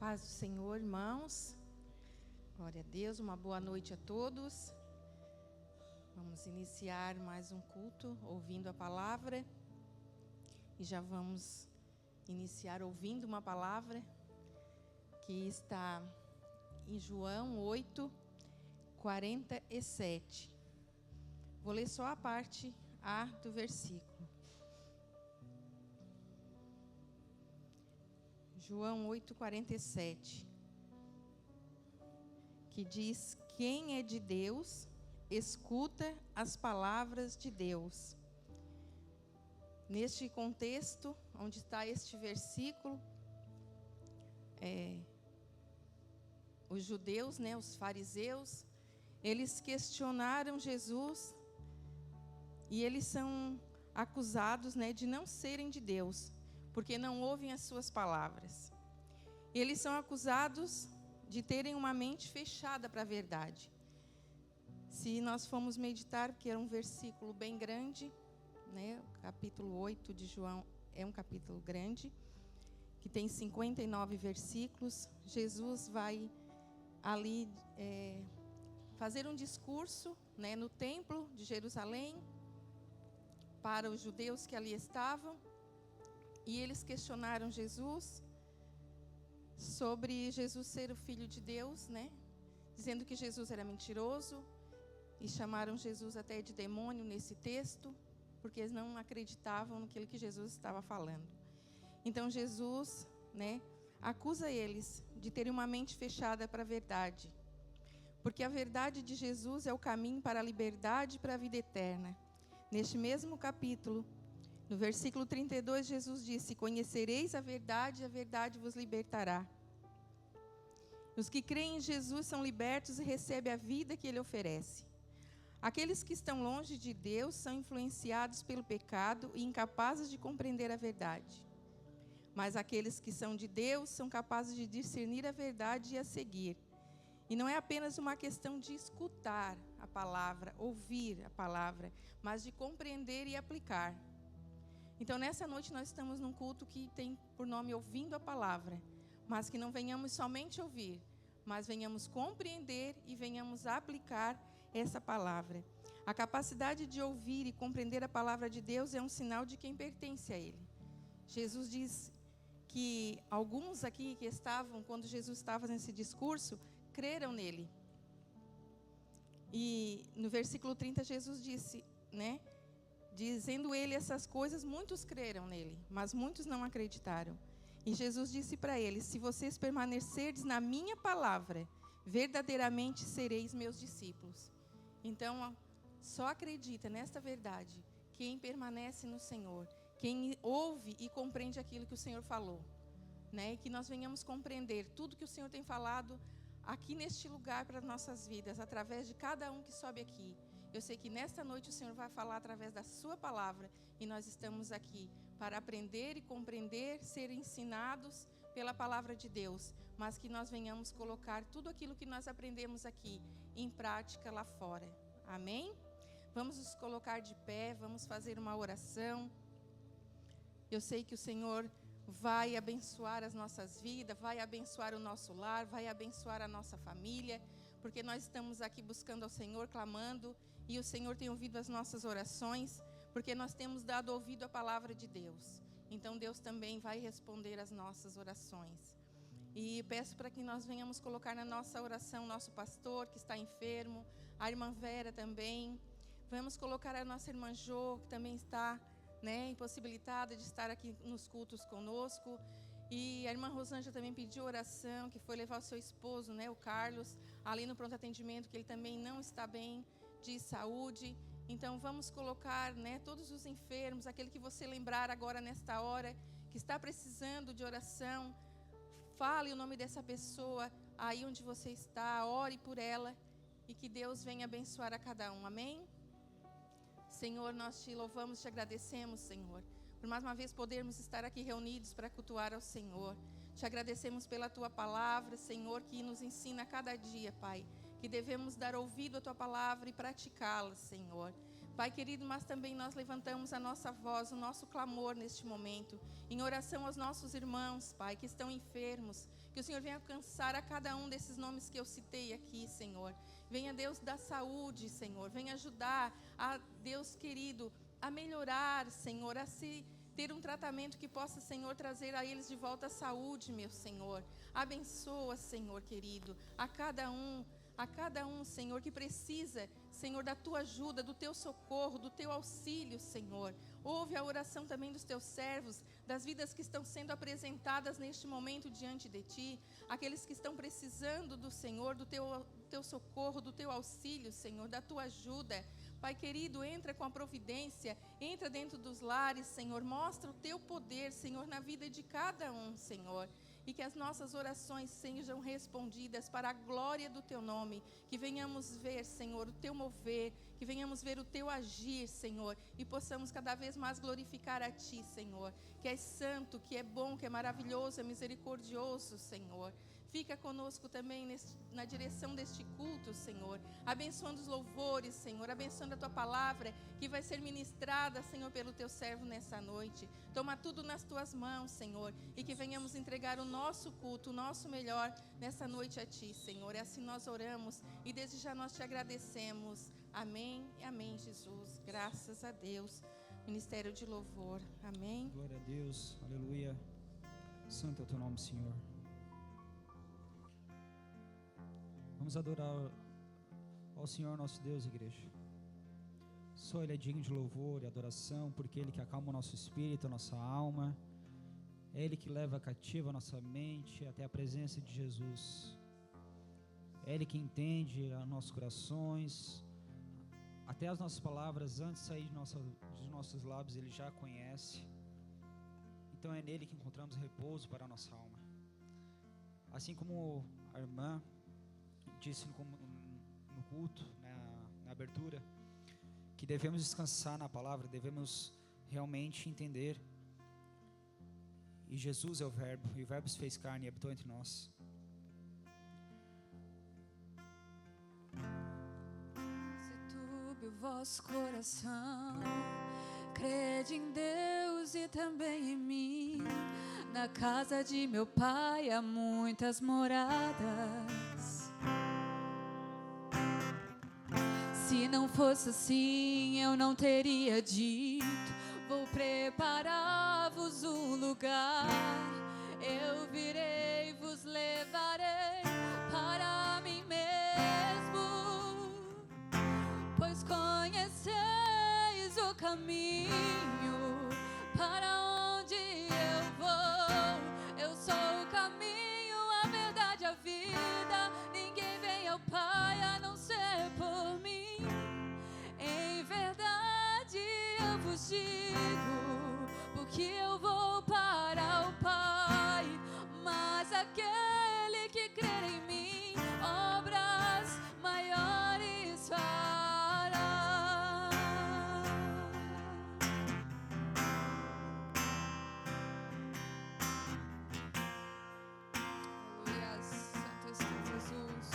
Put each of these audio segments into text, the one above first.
paz do Senhor, irmãos. Glória a Deus, uma boa noite a todos. Vamos iniciar mais um culto ouvindo a palavra. E já vamos iniciar ouvindo uma palavra que está em João 8, 47. Vou ler só a parte A do versículo. João 8, 47. Que diz: quem é de Deus, escuta as palavras de Deus. Neste contexto, onde está este versículo, os judeus, os fariseus, eles questionaram Jesus e eles são acusados, de não serem de Deus, porque não ouvem as suas palavras. Eles são acusados de terem uma mente fechada para a verdade. Se nós formos meditar, porque é um versículo bem grande, o capítulo 8 de João é um capítulo grande, que tem 59 versículos. Jesus vai ali fazer um discurso, no templo de Jerusalém, para os judeus que ali estavam, e eles questionaram Jesus sobre Jesus ser o Filho de Deus, dizendo que Jesus era mentiroso, e chamaram Jesus até de demônio nesse texto, porque eles não acreditavam naquilo que Jesus estava falando. Então Jesus, acusa eles de terem uma mente fechada para a verdade, porque a verdade de Jesus é o caminho para a liberdade e para a vida eterna. Neste mesmo capítulo, no versículo 32, Jesus disse: conhecereis a verdade vos libertará. Os que creem em Jesus são libertos e recebem a vida que Ele oferece. Aqueles que estão longe de Deus são influenciados pelo pecado e incapazes de compreender a verdade. Mas aqueles que são de Deus são capazes de discernir a verdade e a seguir. E não é apenas uma questão de escutar a palavra, ouvir a palavra, mas de compreender e aplicar. Então, nessa noite nós estamos num culto que tem por nome Ouvindo a Palavra, mas que não venhamos somente ouvir, mas venhamos compreender e venhamos aplicar essa palavra. A capacidade de ouvir e compreender a palavra de Deus é um sinal de quem pertence a Ele. Jesus diz que alguns aqui que estavam, quando Jesus estava nesse discurso, creram nele. E no versículo 30 Jesus disse, dizendo ele essas coisas, muitos creram nele, mas muitos não acreditaram. E Jesus disse para eles: se vocês permanecerdes na minha palavra, verdadeiramente sereis meus discípulos. Então, só acredita nesta verdade quem permanece no Senhor, quem ouve e compreende aquilo que o Senhor falou. E que nós venhamos compreender tudo que o Senhor tem falado aqui neste lugar para as nossas vidas, através de cada um que sobe aqui. Eu sei que nesta noite o Senhor vai falar através da sua palavra, e nós estamos aqui para aprender e compreender, ser ensinados pela palavra de Deus, mas que nós venhamos colocar tudo aquilo que nós aprendemos aqui em prática lá fora. Amém? Vamos nos colocar de pé, vamos fazer uma oração. Eu sei que o Senhor vai abençoar as nossas vidas, vai abençoar o nosso lar, vai abençoar a nossa família, porque nós estamos aqui buscando ao Senhor, clamando, e o Senhor tem ouvido as nossas orações, porque nós temos dado ouvido à palavra de Deus. Então Deus também vai responder às nossas orações. E peço para que nós venhamos colocar na nossa oração nosso pastor que está enfermo, a irmã Vera também. Vamos colocar a nossa irmã Jo, que também está impossibilitada de estar aqui nos cultos conosco. E a irmã Rosângela também pediu oração, que foi levar o seu esposo, o Carlos, ali no pronto atendimento, que ele também não está bem de saúde. Então vamos colocar todos os enfermos, aquele que você lembrar agora nesta hora, que está precisando de oração. Fale o nome dessa pessoa aí onde você está, ore por ela, e que Deus venha abençoar a cada um. Amém? Senhor, nós te louvamos, te agradecemos, Senhor, por mais uma vez podermos estar aqui reunidos para cultuar ao Senhor. Te agradecemos pela tua palavra, Senhor, que nos ensina a cada dia, Pai, que devemos dar ouvido à tua palavra e praticá-la, Senhor. Pai querido, mas também nós levantamos a nossa voz, o nosso clamor neste momento, em oração aos nossos irmãos, Pai, que estão enfermos, que o Senhor venha alcançar a cada um desses nomes que eu citei aqui, Senhor. Venha, Deus da saúde, Senhor, venha ajudar a Deus querido a melhorar, Senhor, a se ter um tratamento que possa, Senhor, trazer a eles de volta a saúde, meu Senhor. Abençoa, Senhor querido, a cada um, Senhor, que precisa, Senhor, da Tua ajuda, do Teu socorro, do Teu auxílio, Senhor. Ouve a oração também dos Teus servos, das vidas que estão sendo apresentadas neste momento diante de Ti, aqueles que estão precisando do Senhor, do Teu socorro, do Teu auxílio, Senhor, da Tua ajuda. Pai querido, entra com a providência, entra dentro dos lares, Senhor, mostra o Teu poder, Senhor, na vida de cada um, Senhor. E que as nossas orações sejam respondidas para a glória do Teu nome. Que venhamos ver, Senhor, o Teu mover. Que venhamos ver o Teu agir, Senhor. E possamos cada vez mais glorificar a Ti, Senhor. Que és santo, que é bom, que é maravilhoso, é misericordioso, Senhor. Fica conosco também na direção deste culto, Senhor. Abençoando os louvores, Senhor. Abençoando a Tua palavra que vai ser ministrada, Senhor, pelo Teu servo nessa noite. Toma tudo nas Tuas mãos, Senhor. E que venhamos entregar o nosso culto, o nosso melhor nessa noite a Ti, Senhor. E assim nós oramos e desde já nós Te agradecemos. Amém e amém, Jesus. Graças a Deus. Ministério de louvor. Amém. Glória a Deus. Aleluia. Santo é o Teu nome, Senhor. Vamos adorar ao Senhor nosso Deus, igreja. Só Ele é digno de louvor e adoração, porque Ele que acalma o nosso espírito, a nossa alma. É Ele que leva cativa a nossa mente até a presença de Jesus. É Ele que entende os nossos corações, até as nossas palavras antes de sair dos nossos lábios, Ele já conhece. Então é nele que encontramos repouso para a nossa alma. Assim como a irmã disse no culto, na abertura, que devemos descansar na palavra, devemos realmente entender. E Jesus é o Verbo, e o Verbo se fez carne e habitou entre nós. Se turbe o vosso coração, crede em Deus e também em mim. Na casa de meu Pai há muitas moradas. Se não fosse assim, eu não teria dito: vou preparar-vos um lugar. Eu virei, vos levarei para mim mesmo, pois conheceis o caminho para onde eu vou. Eu sou o caminho, a verdade, a vida. Ninguém vem ao Pai a não ser por mim. Em verdade eu vos digo, porque eu vou para o Pai. Mas aquele que crer em mim, obras maiores fará. Aleluia, Santo Espírito Jesus.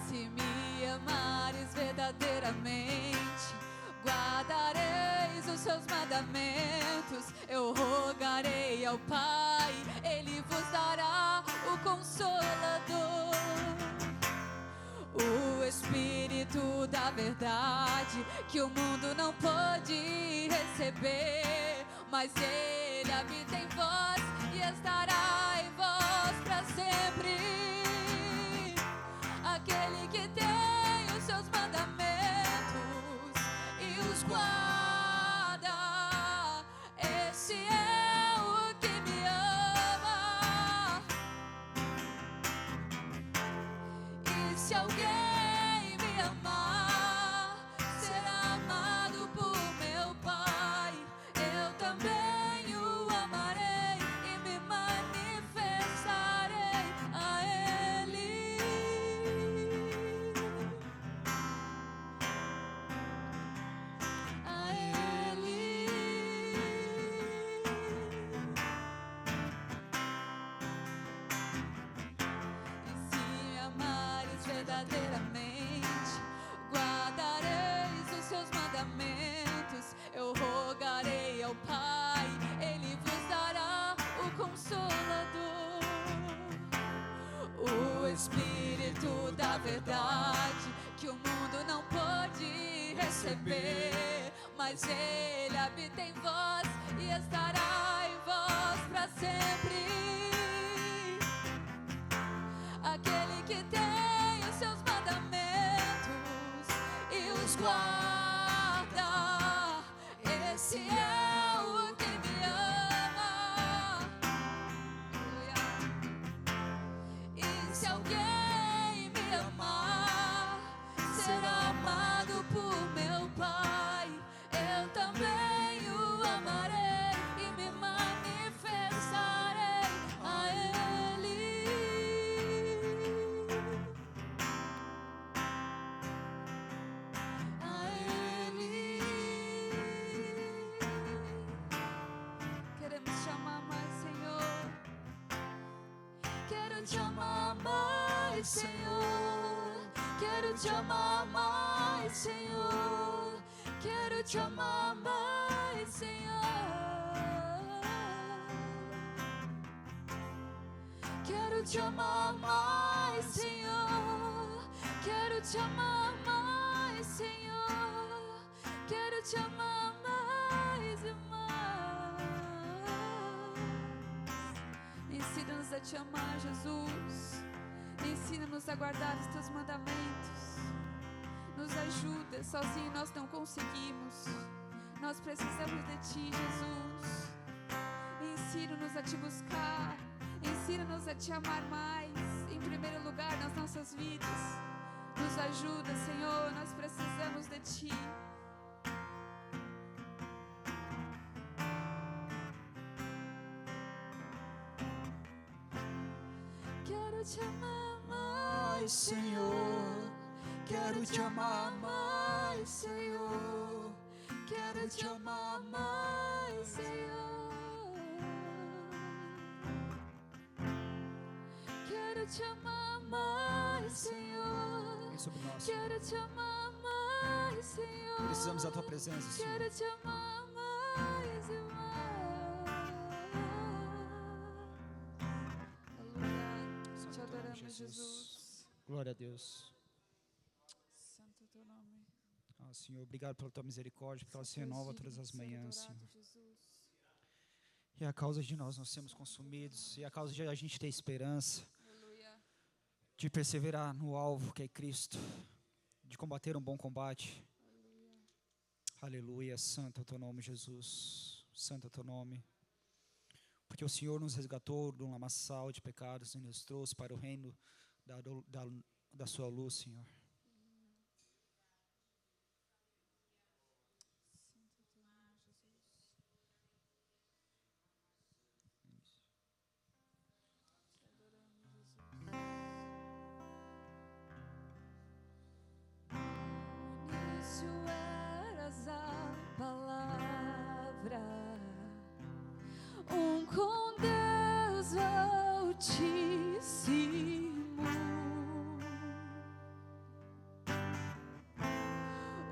Se me amares verdadeiramente, guardareis os seus mandamentos. Eu rogarei ao Pai, Ele vos dará o Consolador, o Espírito da verdade, que o mundo não pode receber, mas Ele habita em vós e estará em vós para sempre. Aquele que tem os seus mandamentos e os guarda, esse é o que me ama. E se alguém me amar, será amado por meu Pai. Eu também o amarei e me manifestarei a Ele. verdade que o mundo não pode receber, mas Ele habita em vós e estará em vós para sempre. Aquele que tem os seus mandamentos e os guarda, esse é o que me ama. E se alguém me amar, será amado por meu Pai. Eu também o amarei e me manifestarei a Ele. A Ele. Queremos te amar mais, Senhor. Quero te amar mais, Senhor. Quero te amar mais, Senhor. Quero te amar mais, Senhor. Quero te amar mais, Senhor. Quero te amar mais, Senhor. Quero te amar mais e mais. Ensina-nos a te amar, Jesus. Ensina-nos a guardar os teus mandamentos. Nos ajuda, sozinho nós não conseguimos. Nós precisamos de ti, Jesus. Ensina-nos a te buscar. Ensina-nos a te amar mais, em primeiro lugar nas nossas vidas. Nos ajuda, Senhor, nós precisamos de ti. Quero te amar mais, Senhor. Quero te amar mais, Senhor. Quero te amar mais, Senhor. Quero te amar mais, Senhor. Vem sobre nós. Quero te amar mais, Senhor. Precisamos da tua presença, Senhor. Quero te amar mais e mais. Aleluia. Santo Te é o teu nome, adoramos, Jesus. Glória a Deus. Santo é o teu nome. Senhor, obrigado pela tua misericórdia, porque ela se renova todas as manhãs, Senhor. Jesus. E a causa de nós sermos consumidos, e a causa de a gente ter esperança, Aleluia. de perseverar no alvo que é Cristo, de combater um bom combate. Aleluia. Santo é o teu nome, Jesus. Santo é o teu nome. Porque o Senhor nos resgatou de um lamaçal de pecados e nos trouxe para o reino da sua luz, Senhor. Com Deus Altíssimo,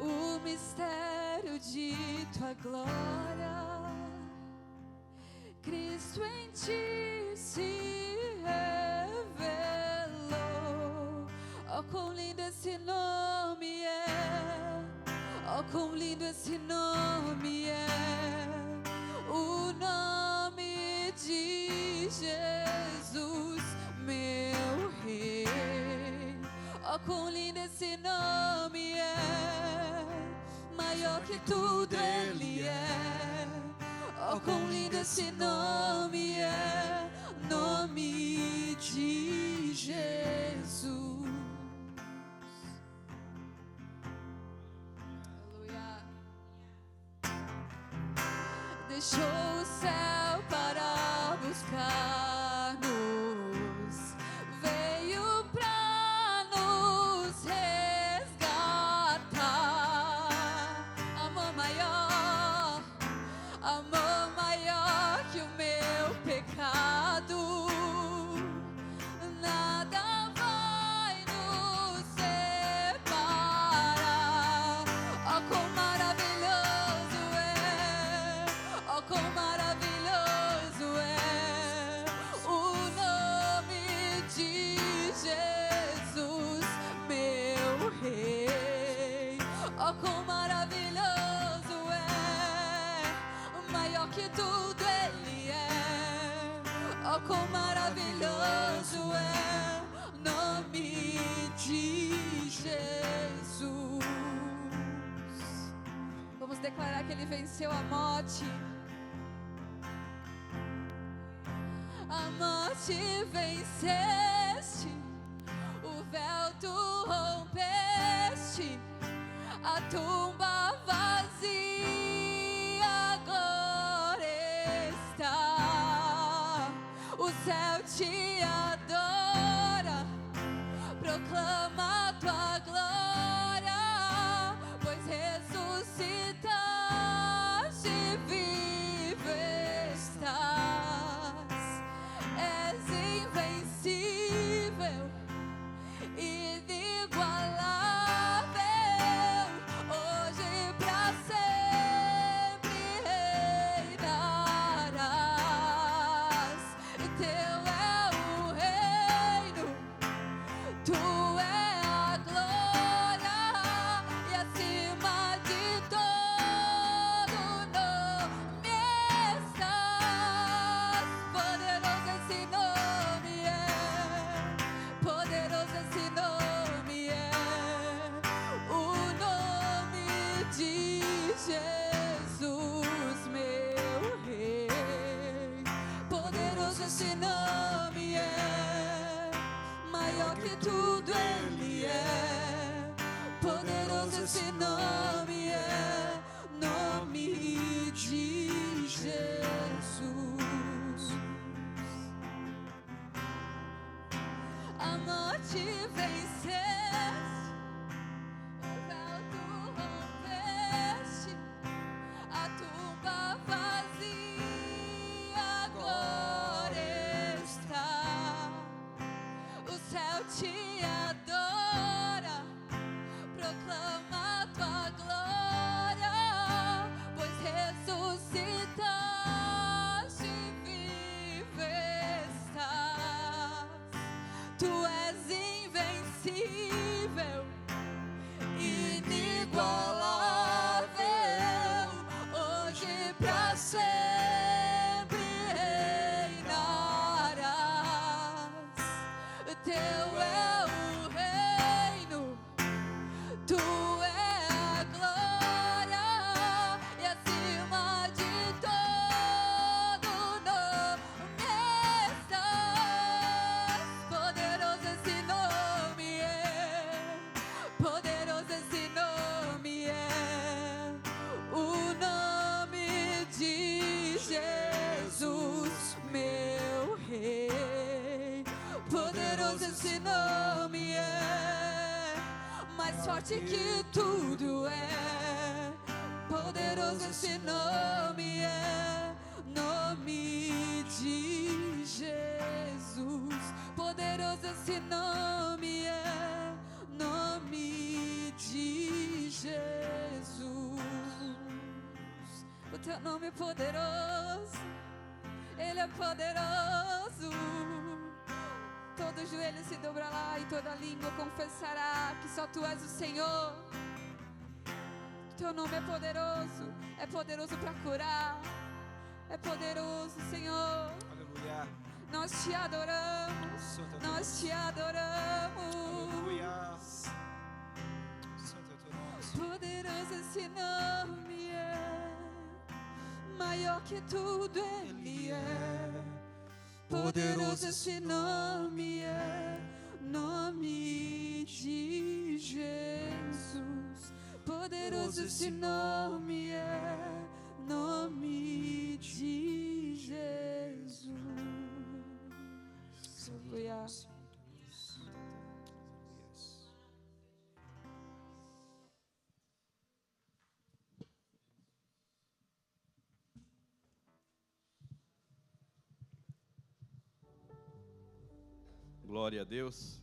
o mistério de tua glória, Cristo em ti se revelou. Oh, quão lindo esse nome é! Oh, quão lindo esse nome é! O nome de Jesus, meu Rei. Oh, quão lindo esse nome é! Maior que tudo Ele é. Oh, quão lindo esse nome é! Nome de Jesus. Deixou o céu para buscar-nos, veio para nos resgatar. Amor maior que o meu pecado. Nada vai nos separar. Oh, quão maravilhoso é! Oh, quão maravilhoso é que Ele venceu a morte. A morte venceste, o véu tu rompeste, a tumba vazia agora está. O céu te adora, proclama tua glória, pois ressuscitaste e vivo estás. És invencível, inigualável, hoje pra sempre reinarás. Teu é o reino, tu é a glória, e acima de todo nome estás. Poderoso esse nome é, poderoso esse nome é, o nome de Jesus, meu Rei. Poderoso esse nome é, maior que tudo Ele é. Poderoso esse nome é, nome de Jesus. A morte venceste, o véu tu rompeste, a tumba vazia agora está. O céu te adora, proclama tua glória, pois ressuscitaste e vivo estás. Tu és invencível, inigualável, hoje pra sempre reinarás. Teu é o reino, tu é a glória, e acima de todo nome estás. Poderoso esse nome é, poderoso esse nome é, o nome de Jesus, meu Rei. Poderoso esse nome é, mais forte que tudo é. Poderoso esse nome é, nome de Jesus. Poderoso esse nome é, nome de Jesus. O teu nome é poderoso, Ele é poderoso. Todo joelho se dobrará e toda língua confessará que só Tu és o Senhor. Teu nome é poderoso para curar, é poderoso, Senhor. Aleluia. Nós te adoramos, Santo é teu nós te adoramos. Aleluia. Santo é teu nome. Poderoso esse nome é, maior que tudo Ele é. Poderoso esse nome é, nome de Jesus. Poderoso esse nome é, nome de Jesus. Aleluia. Glória a Deus.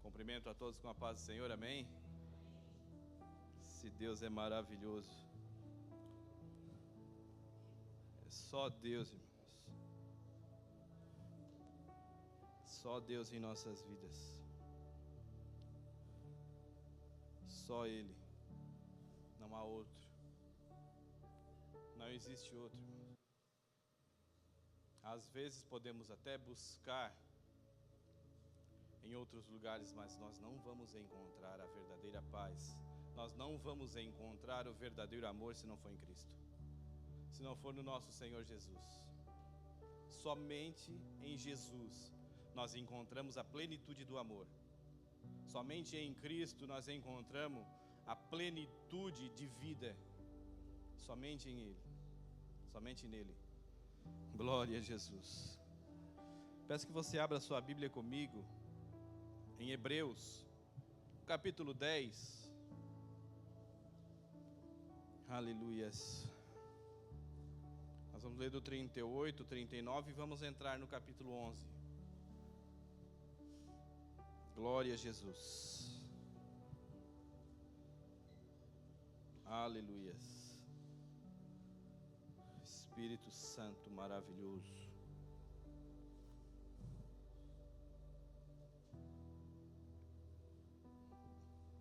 Cumprimento a todos com a paz do Senhor, amém? Se Deus é maravilhoso. É só Deus, irmãos. Só Deus em nossas vidas. Só Ele. Não há outro. Não existe outro, irmãos. Às vezes podemos até buscar em outros lugares, mas nós não vamos encontrar a verdadeira paz, nós não vamos encontrar o verdadeiro amor se não for em Cristo, se não for no nosso Senhor Jesus. Somente em Jesus nós encontramos a plenitude do amor. Somente em Cristo nós encontramos a plenitude de vida. Somente em Ele. Somente nele. Glória a Jesus. Peço que você abra sua Bíblia comigo em Hebreus, capítulo 10. Aleluias. Nós vamos ler do 38, 39 e vamos entrar no capítulo 11. Glória a Jesus. Aleluias. Espírito Santo maravilhoso.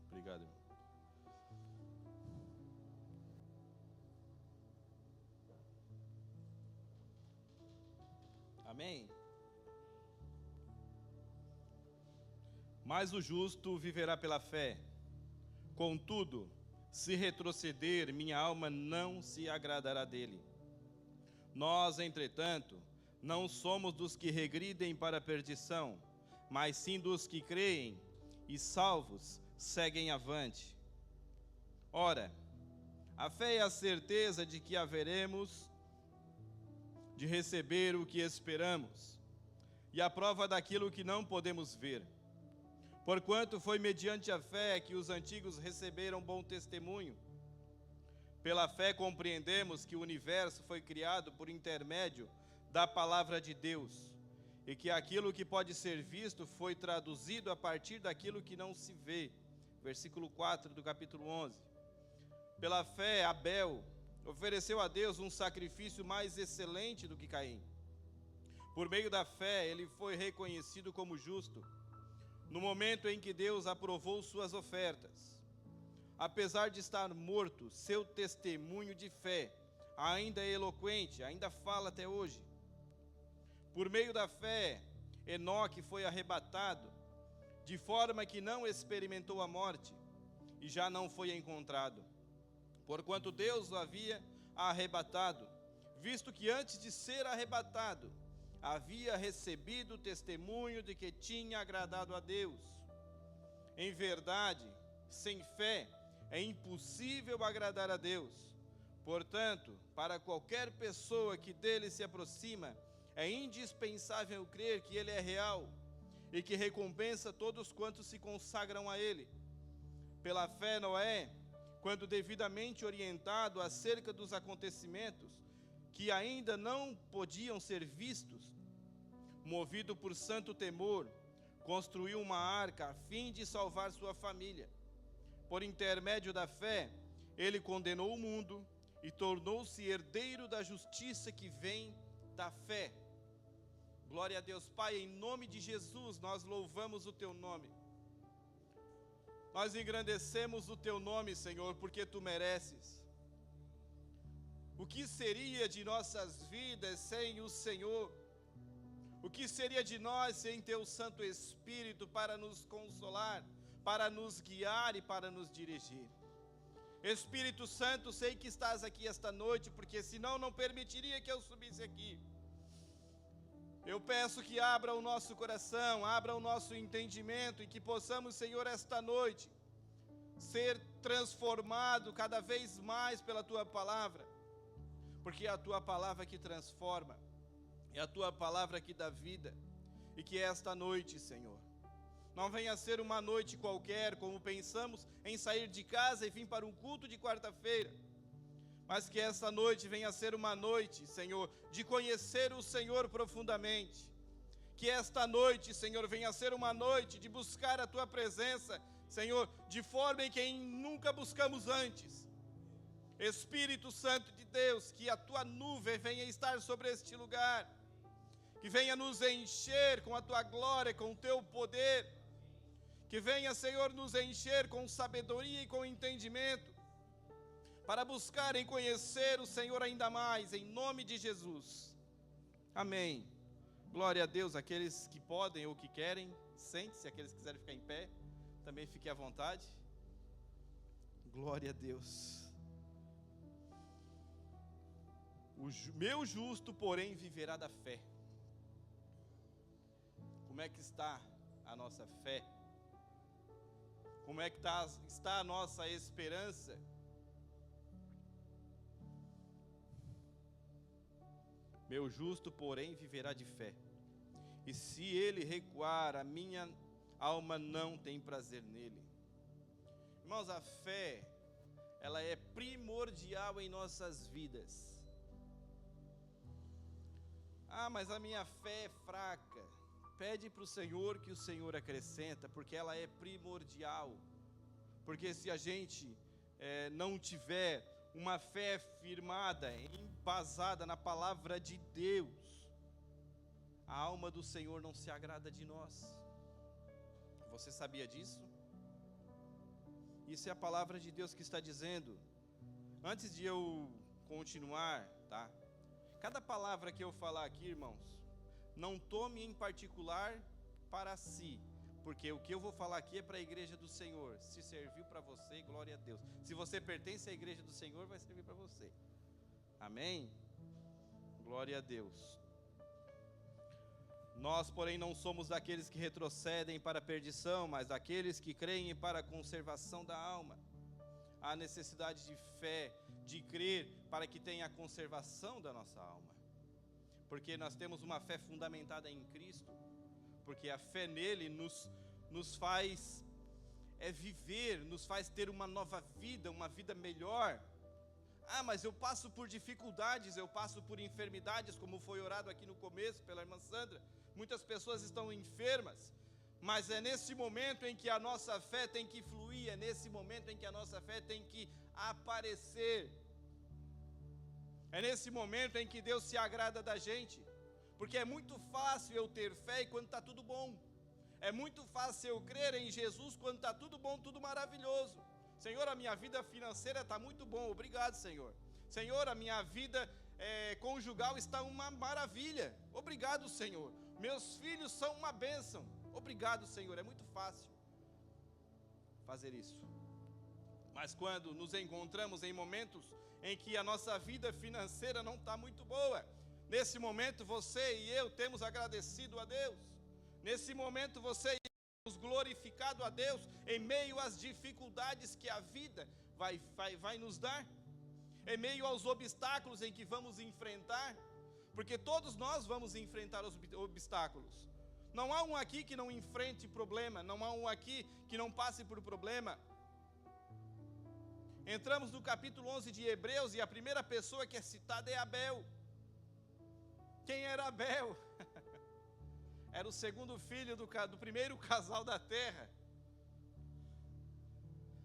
Obrigado, irmão. Amém? Mas o justo viverá pela fé. Contudo, se retroceder, minha alma não se agradará dele. Nós, entretanto, não somos dos que regridem para a perdição, mas sim dos que creem e, salvos, seguem avante. Ora, a fé é a certeza de que haveremos de receber o que esperamos, e a prova daquilo que não podemos ver. Porquanto foi mediante a fé que os antigos receberam bom testemunho. Pela fé compreendemos que o universo foi criado por intermédio da palavra de Deus, e que aquilo que pode ser visto foi traduzido a partir daquilo que não se vê. Versículo 4 do capítulo 11. Pela fé, Abel ofereceu a Deus um sacrifício mais excelente do que Caim. Por meio da fé, ele foi reconhecido como justo, no momento em que Deus aprovou suas ofertas. Apesar de estar morto, seu testemunho de fé ainda é eloquente, ainda fala até hoje. Por meio da fé, Enoque foi arrebatado, de forma que não experimentou a morte, e já não foi encontrado. Porquanto Deus o havia arrebatado, visto que antes de ser arrebatado, havia recebido o testemunho de que tinha agradado a Deus. Em verdade, sem fé é impossível agradar a Deus. Portanto, para qualquer pessoa que dele se aproxima, é indispensável crer que ele é real e que recompensa todos quantos se consagram a ele. Pela fé, Noé, quando devidamente orientado acerca dos acontecimentos que ainda não podiam ser vistos, movido por santo temor, construiu uma arca a fim de salvar sua família. Por intermédio da fé, ele condenou o mundo e tornou-se herdeiro da justiça que vem da fé. Glória a Deus. Pai, em nome de Jesus, nós louvamos o Teu nome. Nós engrandecemos o Teu nome, Senhor, porque Tu mereces. O que seria de nossas vidas sem o Senhor? O que seria de nós sem Teu Santo Espírito para nos consolar, para nos guiar e para nos dirigir? Espírito Santo, sei que estás aqui esta noite, porque senão não permitiria que eu subisse aqui. Eu peço que abra o nosso coração, abra o nosso entendimento e que possamos, Senhor, esta noite, ser transformado cada vez mais pela Tua palavra, porque é a Tua palavra que transforma, é a Tua palavra que dá vida, e que esta noite, Senhor, não venha ser uma noite qualquer, como pensamos em sair de casa e vir para um culto de quarta-feira, mas que esta noite venha ser uma noite, Senhor, de conhecer o Senhor profundamente. Que esta noite, Senhor, venha ser uma noite de buscar a Tua presença, Senhor, de forma em que nunca buscamos antes. Espírito Santo de Deus, que a Tua nuvem venha estar sobre este lugar, que venha nos encher com a Tua glória, com o Teu poder, que venha, Senhor, nos encher com sabedoria e com entendimento, para buscar e conhecer o Senhor ainda mais, em nome de Jesus. Amém. Glória a Deus. Aqueles que podem ou que querem, sente-se. Aqueles que quiserem ficar em pé, também fiquem à vontade. Glória a Deus. Meu justo, porém, viverá da fé. Como é que está a nossa fé? Como é que está a nossa esperança? Meu justo, porém, viverá de fé. E se ele recuar, a minha alma não tem prazer nele. Irmãos, a fé, ela é primordial em nossas vidas. Ah, mas a minha fé é fraca. Pede para o Senhor que o Senhor acrescenta, porque ela é primordial. Porque se a gente não tiver uma fé firmada, embasada na palavra de Deus, a alma do Senhor não se agrada de nós. Você sabia disso? Isso é a palavra de Deus que está dizendo. Antes de eu continuar, tá? Cada palavra que eu falar aqui, irmãos, não tome em particular para si, porque o que eu vou falar aqui é para a igreja do Senhor. Se serviu para você, glória a Deus. Se você pertence à igreja do Senhor, vai servir para você. Amém? Glória a Deus. Nós, porém, não somos daqueles que retrocedem para a perdição, mas daqueles que creem para a conservação da alma. Há necessidade de fé, de crer, para que tenha a conservação da nossa alma. Porque nós temos uma fé fundamentada em Cristo, porque a fé nele nos faz viver, nos faz ter uma nova vida, uma vida melhor. Ah, mas eu passo por dificuldades, eu passo por enfermidades, como foi orado aqui no começo pela irmã Sandra. Muitas pessoas estão enfermas, mas é nesse momento em que a nossa fé tem que fluir, é nesse momento em que a nossa fé tem que aparecer. É nesse momento em que Deus se agrada da gente, porque é muito fácil eu ter fé quando está tudo bom. É muito fácil eu crer em Jesus quando está tudo bom, tudo maravilhoso. Senhor, a minha vida financeira está muito bom, obrigado, Senhor. Senhor, a minha vida conjugal está uma maravilha, obrigado, Senhor. Meus filhos são uma bênção, obrigado, Senhor. É muito fácil fazer isso. Mas quando nos encontramos em momentos em que a nossa vida financeira não está muito boa, nesse momento você e eu temos agradecido a Deus. Nesse momento você e eu temos glorificado a Deus em meio às dificuldades que a vida vai nos dar, em meio aos obstáculos em que vamos enfrentar, porque todos nós vamos enfrentar os obstáculos. Não há um aqui que não enfrente problema, não há um aqui que não passe por problema. Entramos no capítulo 11 de Hebreus e a primeira pessoa que é citada é Abel. Quem era Abel? Era o segundo filho do primeiro casal da terra,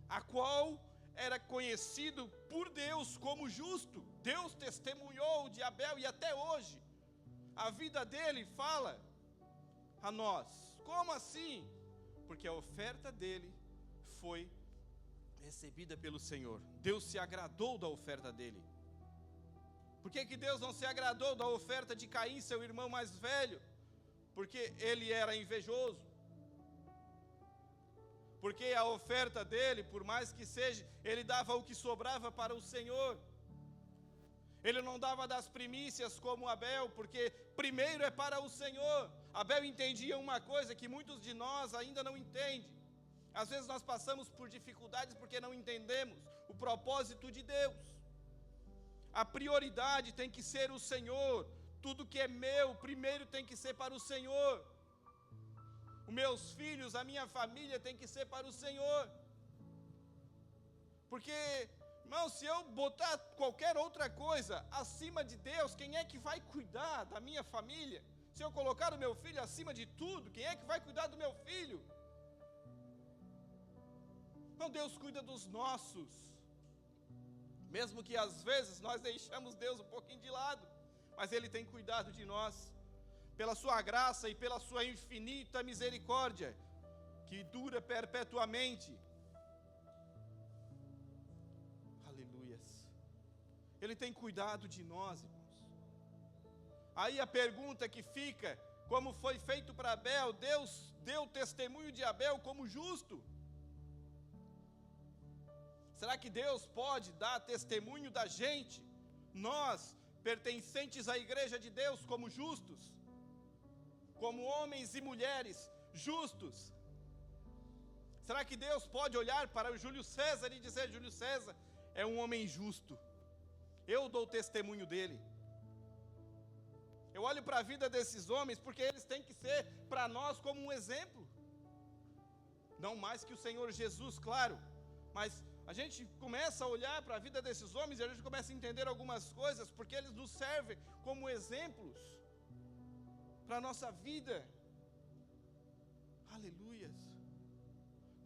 a qual era conhecido por Deus como justo. Deus testemunhou de Abel e até hoje a vida dele fala a nós. Como assim? Porque a oferta dele foi recebida pelo Senhor. Deus se agradou da oferta dele. Por que Deus não se agradou da oferta de Caim, seu irmão mais velho? Porque ele era invejoso. Porque a oferta dele, por mais que seja, ele dava o que sobrava para o Senhor. Ele não dava das primícias como Abel, porque primeiro é para o Senhor. Abel entendia uma coisa que muitos de nós ainda não entendem. Às vezes nós passamos por dificuldades porque não entendemos o propósito de Deus. A prioridade tem que ser o Senhor. Tudo que é meu, primeiro tem que ser para o Senhor. Os meus filhos, a minha família tem que ser para o Senhor. Porque, irmão, se eu botar qualquer outra coisa acima de Deus, quem é que vai cuidar da minha família? Se eu colocar o meu filho acima de tudo, quem é que vai cuidar do meu filho? Não, Deus cuida dos nossos. Mesmo que às vezes nós deixamos Deus um pouquinho de lado, mas Ele tem cuidado de nós. Pela sua graça e pela sua infinita misericórdia, que dura perpetuamente. Aleluias. Ele tem cuidado de nós, irmãos. Aí a pergunta que fica, como foi feito para Abel, Deus deu testemunho de Abel como justo. Será que Deus pode dar testemunho da gente, nós, pertencentes à igreja de Deus, como justos? Como homens e mulheres justos? Será que Deus pode olhar para o Júlio César e dizer: Júlio César é um homem justo, eu dou testemunho dele? Eu olho para a vida desses homens porque eles têm que ser para nós como um exemplo. Não mais que o Senhor Jesus, claro, mas a gente começa a olhar para a vida desses homens e a gente começa a entender algumas coisas, porque eles nos servem como exemplos para a nossa vida. Aleluias.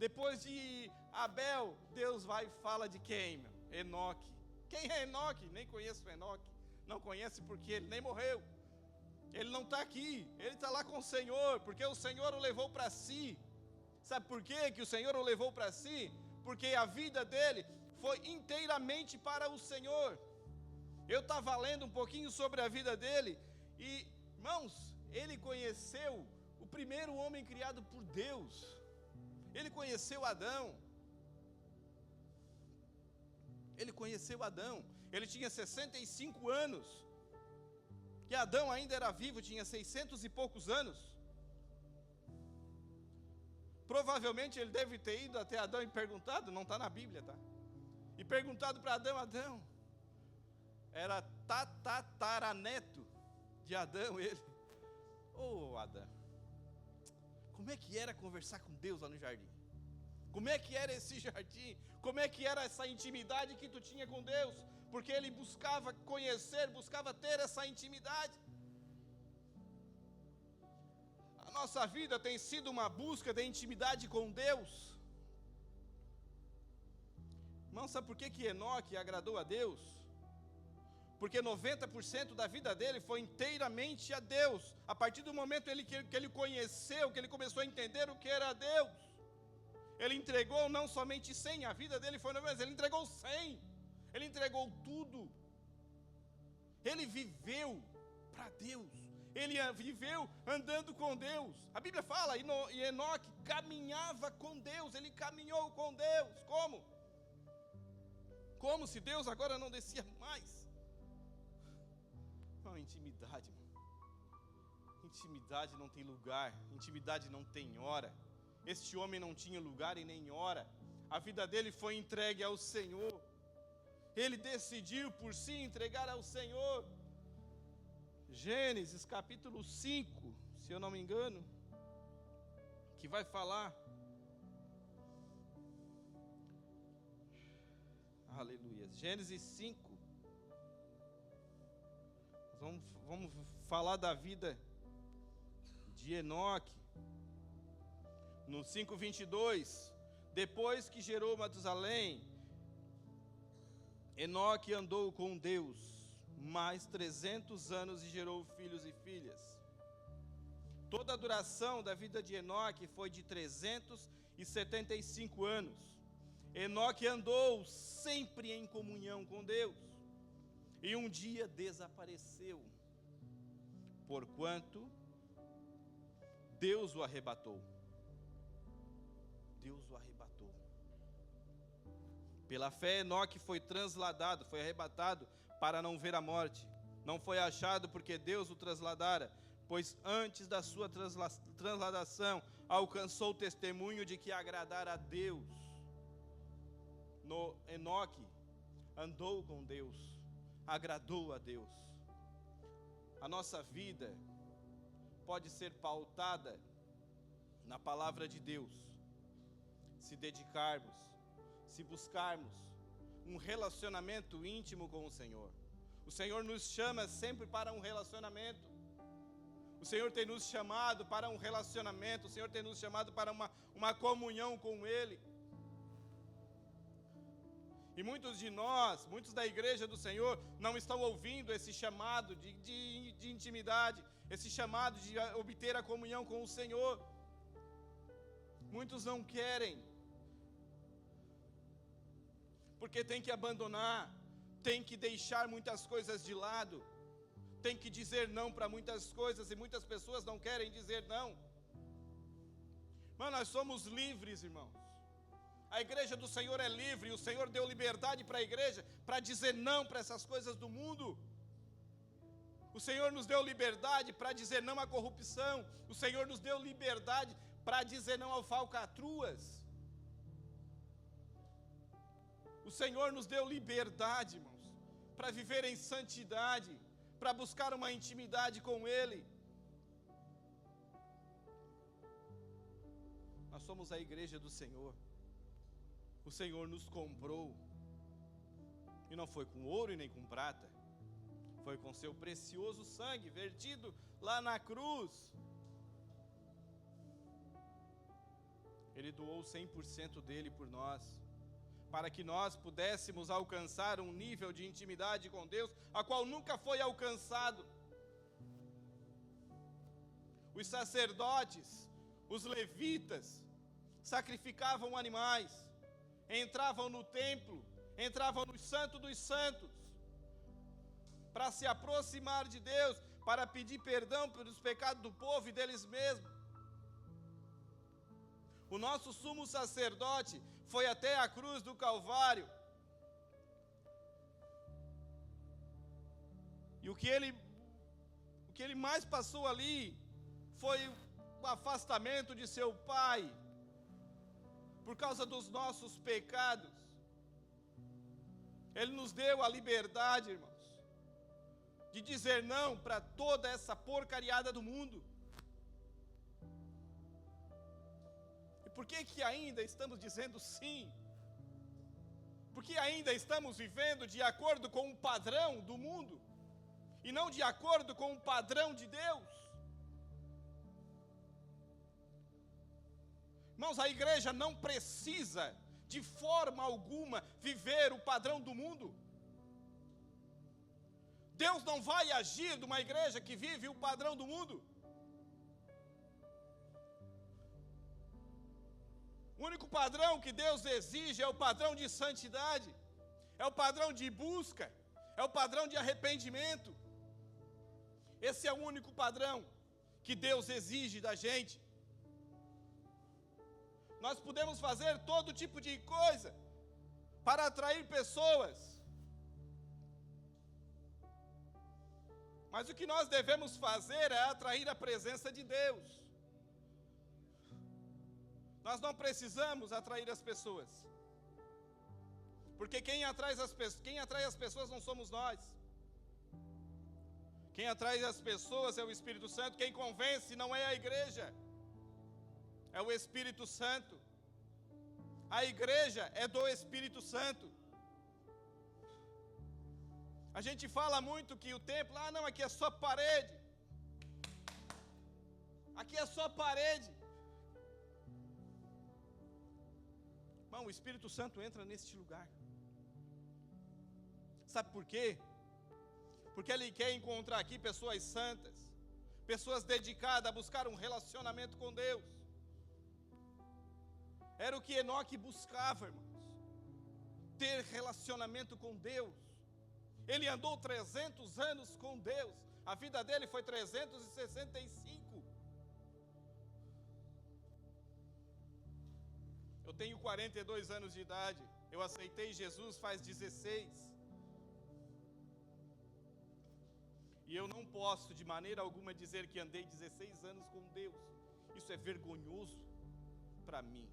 Depois de Abel, Deus vai e fala de quem? Enoque. Quem é Enoque? Nem conheço Enoque. Não conhece porque ele nem morreu. Ele não está aqui, ele está lá com o Senhor, porque o Senhor o levou para si. Sabe por quê que o Senhor o levou para si? Porque a vida dele foi inteiramente para o Senhor. Eu estava lendo um pouquinho sobre a vida dele, e, irmãos, ele conheceu o primeiro homem criado por Deus. Ele conheceu Adão. Ele conheceu Adão. Ele tinha 65 anos. E Adão ainda era vivo, tinha 600 e poucos anos. Provavelmente ele deve ter ido até Adão e perguntado, não está na Bíblia, tá? E perguntado para Adão: Adão, era tataraneto de Adão ele. Ô Adão, como é que era conversar com Deus lá no jardim? Como é que era esse jardim? Como é que era essa intimidade que tu tinha com Deus? Porque ele buscava conhecer, buscava ter essa intimidade. A nossa vida tem sido uma busca de intimidade com Deus. Irmão, sabe por que Enoque agradou a Deus? Porque 90% da vida dele foi inteiramente a Deus. A partir do momento que ele conheceu, que ele começou a entender o que era Deus, ele entregou não somente 100, a vida dele foi 90, ele entregou 100. Ele entregou tudo. Ele viveu para Deus. Ele viveu andando com Deus. A Bíblia fala, e Enoque caminhava com Deus. Ele caminhou com Deus. Como? Como se Deus agora não descia mais? Não, intimidade, irmão. Intimidade não tem lugar. Intimidade não tem hora. Este homem não tinha lugar e nem hora. A vida dele foi entregue ao Senhor. Ele decidiu por si entregar ao Senhor. Gênesis capítulo 5, se eu não me engano, que vai falar. Aleluia. Gênesis 5. Vamos falar da vida de Enoque. No 5:22, depois que gerou Matusalém, Enoque andou com Deus mais 300 anos e gerou filhos e filhas. Toda a duração da vida de Enoque foi de 375 anos. Enoque andou sempre em comunhão com Deus. E um dia desapareceu, porquanto Deus o arrebatou. Deus o arrebatou. Pela fé, Enoque foi transladado, foi arrebatado para não ver a morte. Não foi achado porque Deus o transladara, pois antes da sua transladação alcançou o testemunho de que agradara a Deus. Enoque andou com Deus, agradou a Deus. A nossa vida pode ser pautada na palavra de Deus, se dedicarmos, se buscarmos um relacionamento íntimo com o Senhor. O Senhor nos chama sempre para um relacionamento. O Senhor tem nos chamado para um relacionamento. O Senhor tem nos chamado para uma comunhão com Ele. E muitos de nós, muitos da igreja do Senhor, não estão ouvindo esse chamado de intimidade, esse chamado de obter a comunhão com o Senhor. Muitos não querem, porque tem que abandonar, tem que deixar muitas coisas de lado, tem que dizer não para muitas coisas, e muitas pessoas não querem dizer não. Mas nós somos livres, irmãos. A igreja do Senhor é livre, e o Senhor deu liberdade para a igreja, para dizer não para essas coisas do mundo. O Senhor nos deu liberdade para dizer não à corrupção. O Senhor nos deu liberdade para dizer não ao falcatruas. O Senhor nos deu liberdade, irmãos, para viver em santidade, para buscar uma intimidade com Ele. Nós somos a igreja do Senhor. O Senhor nos comprou, e não foi com ouro e nem com prata, foi com seu precioso sangue vertido lá na cruz. Ele doou 100% dele por nós, para que nós pudéssemos alcançar um nível de intimidade com Deus, a qual nunca foi alcançado. Os sacerdotes, os levitas, sacrificavam animais, entravam no templo, entravam no Santo dos Santos, para se aproximar de Deus, para pedir perdão pelos pecados do povo e deles mesmos. O nosso sumo sacerdote foi até a cruz do Calvário, e o que ele mais passou ali foi o afastamento de seu Pai, por causa dos nossos pecados. Ele nos deu a liberdade, irmãos, de dizer não para toda essa porcariada do mundo. E por que ainda estamos dizendo sim? Porque ainda estamos vivendo de acordo com o padrão do mundo, e não de acordo com o padrão de Deus. Irmãos, a igreja não precisa, de forma alguma, viver o padrão do mundo. Deus não vai agir de uma igreja que vive o padrão do mundo. O único padrão que Deus exige é o padrão de santidade, é o padrão de busca, é o padrão de arrependimento. Esse é o único padrão que Deus exige da gente. Nós podemos fazer todo tipo de coisa para atrair pessoas, mas o que nós devemos fazer é atrair a presença de Deus. Nós não precisamos atrair as pessoas, porque quem atrai as pessoas não somos nós. Quem atrai as pessoas é o Espírito Santo. Quem convence não é a igreja, é o Espírito Santo. A igreja é do Espírito Santo. A gente fala muito que o templo, não, aqui é só parede. Aqui é só parede. Irmão, o Espírito Santo entra neste lugar. Sabe por quê? Porque Ele quer encontrar aqui pessoas santas, pessoas dedicadas a buscar um relacionamento com Deus. Era o que Enoque buscava, irmãos, ter relacionamento com Deus. Ele andou 300 anos com Deus, a vida dele foi 365. Eu tenho 42 anos de idade, eu aceitei Jesus faz 16. E eu não posso de maneira alguma dizer que andei 16 anos com Deus. Isso é vergonhoso para mim.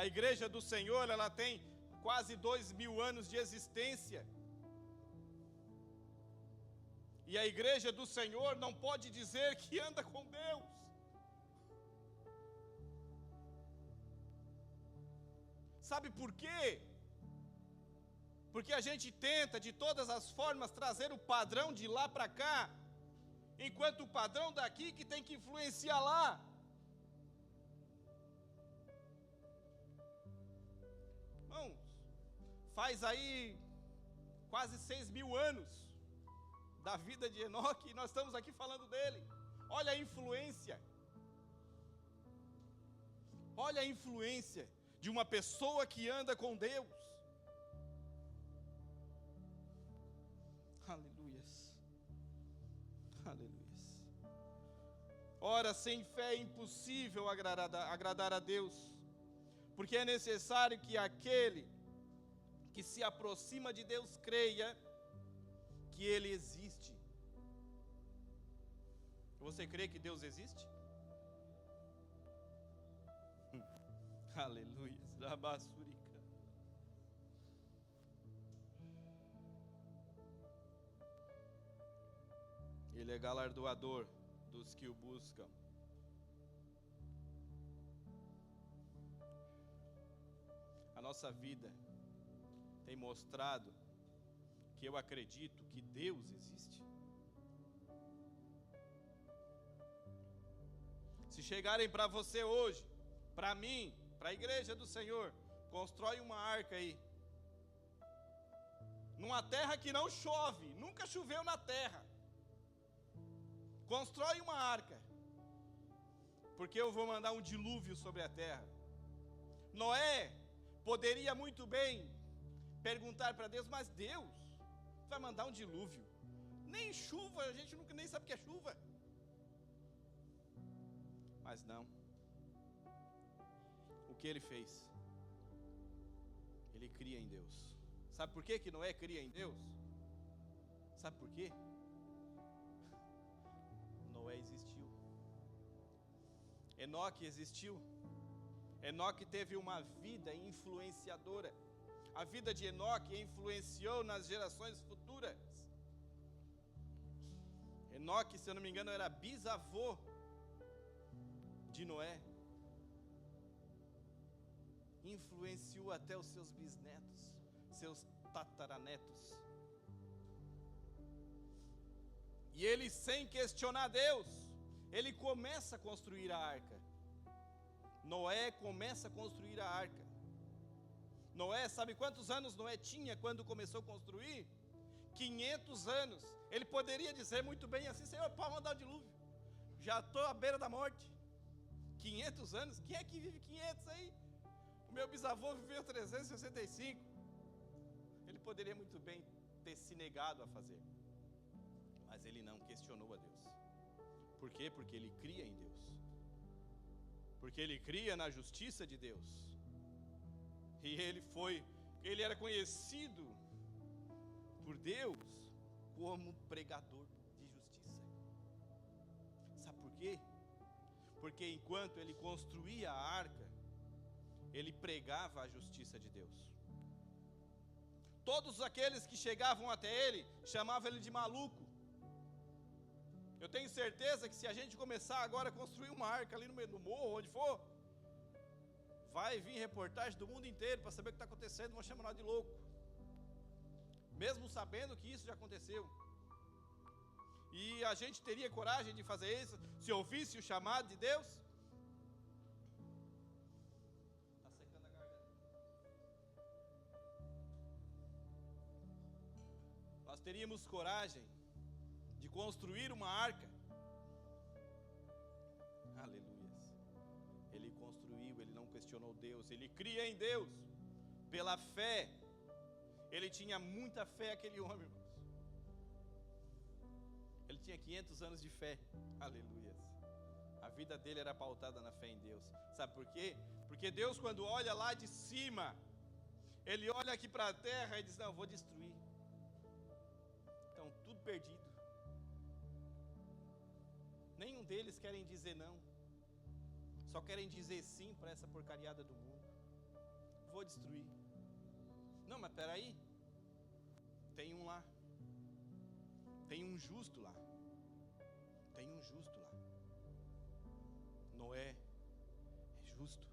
A igreja do Senhor, ela tem quase 2000 anos de existência. E a igreja do Senhor não pode dizer que anda com Deus. Sabe por quê? Porque a gente tenta de todas as formas trazer o padrão de lá para cá, enquanto o padrão daqui que tem que influenciar lá. Irmãos, faz aí quase 6.000 anos da vida de Enoque e nós estamos aqui falando dele. Olha a influência. Olha a influência de uma pessoa que anda com Deus. Aleluias. Aleluias. Ora, sem fé é impossível agradar a Deus. Porque é necessário que aquele que se aproxima de Deus creia que Ele existe. Você crê que Deus existe? Aleluia. Rabassurica. Ele é galardoador dos que o buscam. A nossa vida tem mostrado que eu acredito que Deus existe. Se chegarem para você hoje, para mim, para a igreja do Senhor, constrói uma arca aí, numa terra que não chove, nunca choveu na terra, constrói uma arca, porque eu vou mandar um dilúvio sobre a terra. Noé poderia muito bem perguntar para Deus, mas Deus vai mandar um dilúvio, nem chuva, a gente nunca nem sabe o que é chuva. Mas não. O que ele fez? Ele cria em Deus. Sabe por que Noé cria em Deus? Sabe por quê? Noé existiu. Enoque existiu. Enoque teve uma vida influenciadora. A vida de Enoque influenciou nas gerações futuras. Enoque, se eu não me engano, era bisavô de Noé. Influenciou até os seus bisnetos, seus tataranetos. E ele, sem questionar Deus, ele começa a construir a arca. Noé começa a construir a arca. Noé, sabe quantos anos Noé tinha quando começou a construir? 500 anos. Ele poderia dizer muito bem assim: Senhor, pode mandar o dilúvio, já estou à beira da morte. 500 anos? Quem é que vive 500 aí? O meu bisavô viveu 365. Ele poderia muito bem ter se negado a fazer, mas ele não questionou a Deus. Por quê? Porque ele cria em Deus, porque ele cria na justiça de Deus. E ele era conhecido por Deus como pregador de justiça. Sabe por quê? Porque enquanto ele construía a arca, ele pregava a justiça de Deus. Todos aqueles que chegavam até ele, chamavam ele de maluco. Eu tenho certeza que se a gente começar agora a construir uma arca ali no meio do morro, onde for, vai vir reportagem do mundo inteiro para saber o que está acontecendo, vão chamar nós de louco. Mesmo sabendo que isso já aconteceu. E a gente teria coragem de fazer isso se ouvisse o chamado de Deus? Está secando a garganta. Nós teríamos coragem de construir uma arca? Aleluia. Ele construiu, ele não questionou Deus, ele cria em Deus, pela fé. Ele tinha muita fé, aquele homem, irmãos. Ele tinha 500 anos de fé, aleluia. A vida dele era pautada na fé em Deus. Sabe por quê? Porque Deus, quando olha lá de cima, Ele olha aqui para a terra e diz: não, eu vou destruir. Então, tudo perdido. Nenhum deles querem dizer não. Só querem dizer sim para essa porcariada do mundo. Vou destruir. Não, mas peraí. Tem um lá. Tem um justo lá. Tem um justo lá. Noé é justo.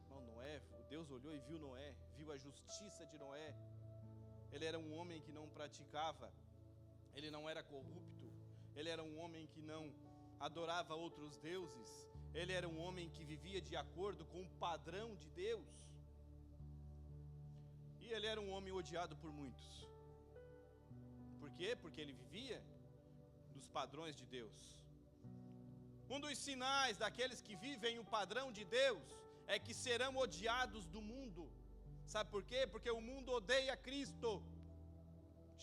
Irmão, Noé, Deus olhou e viu Noé, viu a justiça de Noé. Ele era um homem que não praticava, ele não era corrupto, ele era um homem que não adorava outros deuses, ele era um homem que vivia de acordo com o padrão de Deus. E ele era um homem odiado por muitos. Por quê? Porque ele vivia dos padrões de Deus. Um dos sinais daqueles que vivem o padrão de Deus é que serão odiados do mundo. Sabe por quê? Porque o mundo odeia Cristo.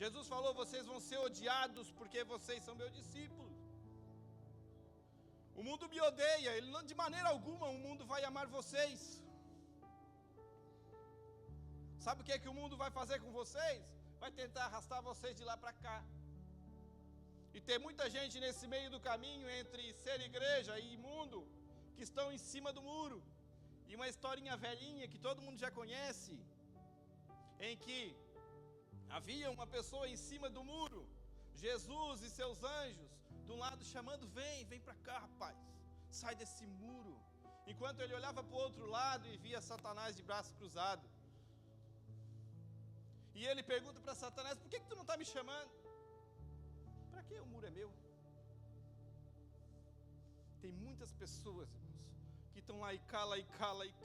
Jesus falou: vocês vão ser odiados porque vocês são meus discípulos. O mundo me odeia, ele não, de maneira alguma o mundo vai amar vocês. Sabe o que é que o mundo vai fazer com vocês? Vai tentar arrastar vocês de lá para cá. E tem muita gente nesse meio do caminho entre ser igreja e mundo, que estão em cima do muro. E uma historinha velhinha que todo mundo já conhece, em que havia uma pessoa em cima do muro, Jesus e seus anjos, de um lado chamando, vem para cá, rapaz, sai desse muro. Enquanto ele olhava para o outro lado e via Satanás de braço cruzado. E ele pergunta para Satanás, por que tu não está me chamando? Para que o muro é meu? Tem muitas pessoas, irmãos, que estão lá e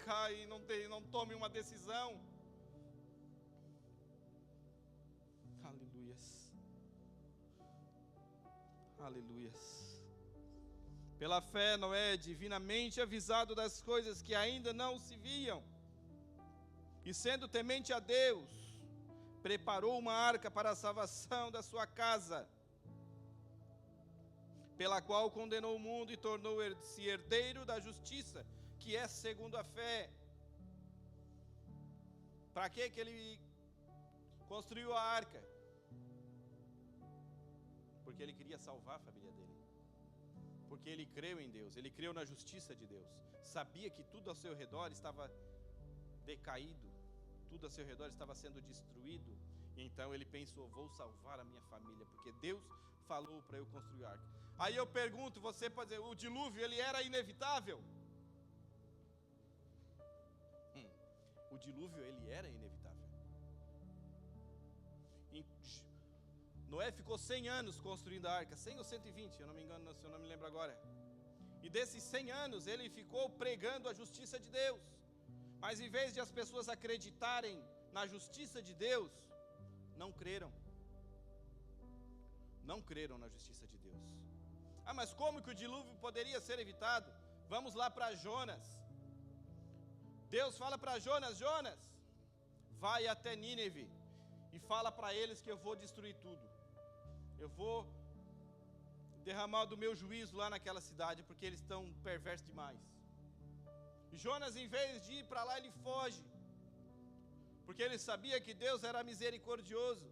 cai e não tomem uma decisão. Aleluias. Aleluias. Pela fé, Noé, divinamente avisado das coisas que ainda não se viam, e sendo temente a Deus, preparou uma arca para a salvação da sua casa, pela qual condenou o mundo e tornou-se herdeiro da justiça, que é segundo a fé. Para que ele construiu a arca? Porque ele queria salvar a família dele. Porque ele creu em Deus, ele creu na justiça de Deus. Sabia que tudo ao seu redor estava decaído, tudo ao seu redor estava sendo destruído. E então ele pensou, vou salvar a minha família, porque Deus falou para eu construir a arca. Aí eu pergunto, você pode dizer, o dilúvio ele era inevitável? O dilúvio ele era inevitável. Noé ficou 100 anos construindo a arca, 100 ou 120, eu não me engano, se eu não me lembro agora. E desses 100 anos ele ficou pregando a justiça de Deus. Mas em vez de as pessoas acreditarem na justiça de Deus, não creram. Não creram na justiça de Deus. Ah, mas como que o dilúvio poderia ser evitado? Vamos lá para Jonas. Deus fala para Jonas, Jonas, vai até Nínive e fala para eles que eu vou destruir tudo. Eu vou derramar do meu juízo lá naquela cidade, porque eles estão perversos demais. E Jonas, em vez de ir para lá, ele foge, porque ele sabia que Deus era misericordioso.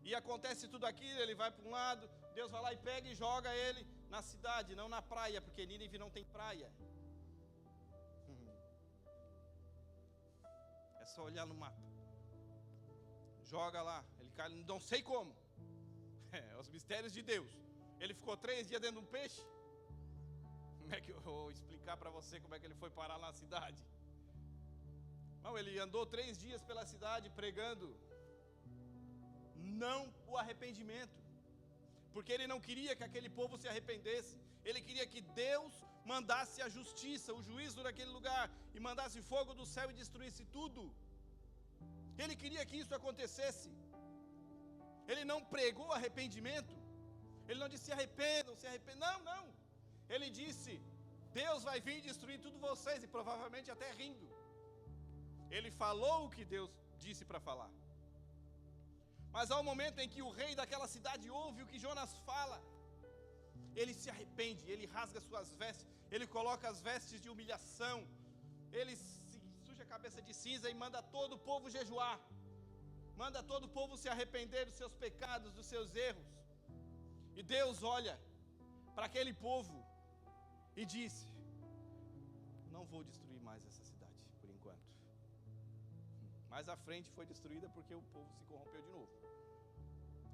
E acontece tudo aquilo, ele vai para um lado, Deus vai lá e pega e joga ele na cidade, não na praia, porque Nínive não tem praia. É só olhar no mapa. Joga lá, ele cai, não sei como. Os mistérios de Deus. Ele ficou 3 dias dentro de um peixe. Como é que eu vou explicar para você como é que ele foi parar na cidade? Não, ele andou 3 dias pela cidade pregando não o arrependimento, porque ele não queria que aquele povo se arrependesse. Ele queria que Deus mandasse a justiça, o juízo naquele lugar, e mandasse fogo do céu e destruísse tudo. Ele queria que isso acontecesse. Ele não pregou arrependimento. Ele não disse se arrependam, se arrependam. Não. Ele disse, Deus vai vir destruir tudo vocês, e provavelmente até rindo. Ele falou o que Deus disse para falar. Mas há um momento em que o rei daquela cidade ouve o que Jonas fala. Ele se arrepende, ele rasga suas vestes, ele coloca as vestes de humilhação, ele suja a cabeça de cinza e manda todo o povo jejuar. Manda todo o povo se arrepender dos seus pecados, dos seus erros. E Deus olha para aquele povo e disse, não vou destruir mais essa cidade, por enquanto. Mais à frente foi destruída porque o povo se corrompeu de novo.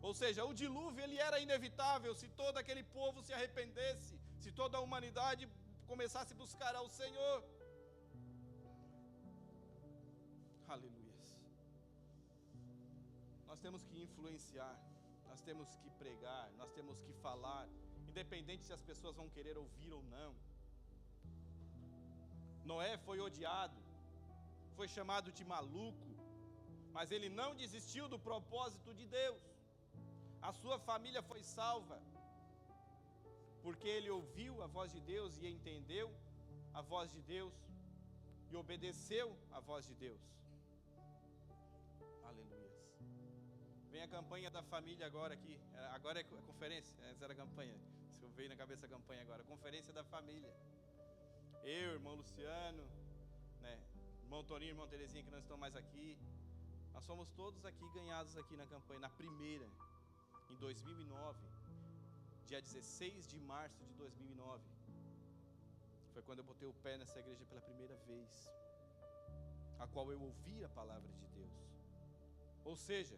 Ou seja, o dilúvio ele era inevitável se todo aquele povo se arrependesse, se toda a humanidade começasse a buscar ao Senhor. Aleluia. Nós temos que influenciar, nós temos que pregar, nós temos que falar, independente se as pessoas vão querer ouvir ou não. Noé foi odiado, foi chamado de maluco, mas ele não desistiu do propósito de Deus. A sua família foi salva, porque ele ouviu a voz de Deus e entendeu a voz de Deus e obedeceu a voz de Deus. Aleluia. Vem a campanha da família agora aqui. Agora é a conferência, antes era a campanha. Eu veio na cabeça a campanha agora, Conferência da Família. Eu, irmão Luciano, né, irmão Toninho, irmão Terezinha, que não estão mais aqui. Nós fomos todos aqui ganhados aqui na campanha, na primeira, em 2009, dia 16 de março de 2009. Foi quando eu botei o pé nessa igreja pela primeira vez, a qual eu ouvi a palavra de Deus. Ou seja,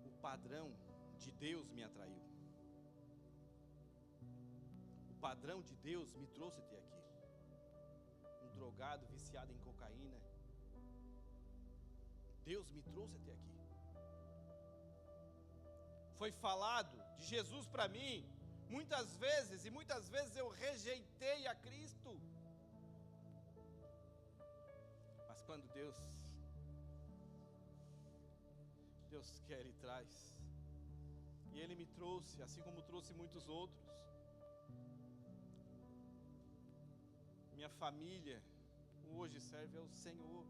o padrão de Deus me atraiu. O padrão de Deus me trouxe até aqui. Um drogado, viciado em cocaína. Deus me trouxe até aqui. Foi falado de Jesus para mim muitas vezes, e muitas vezes eu rejeitei a Cristo. Mas quando Deus quer, Ele traz. E Ele me trouxe, assim como trouxe muitos outros. Minha família hoje serve ao Senhor.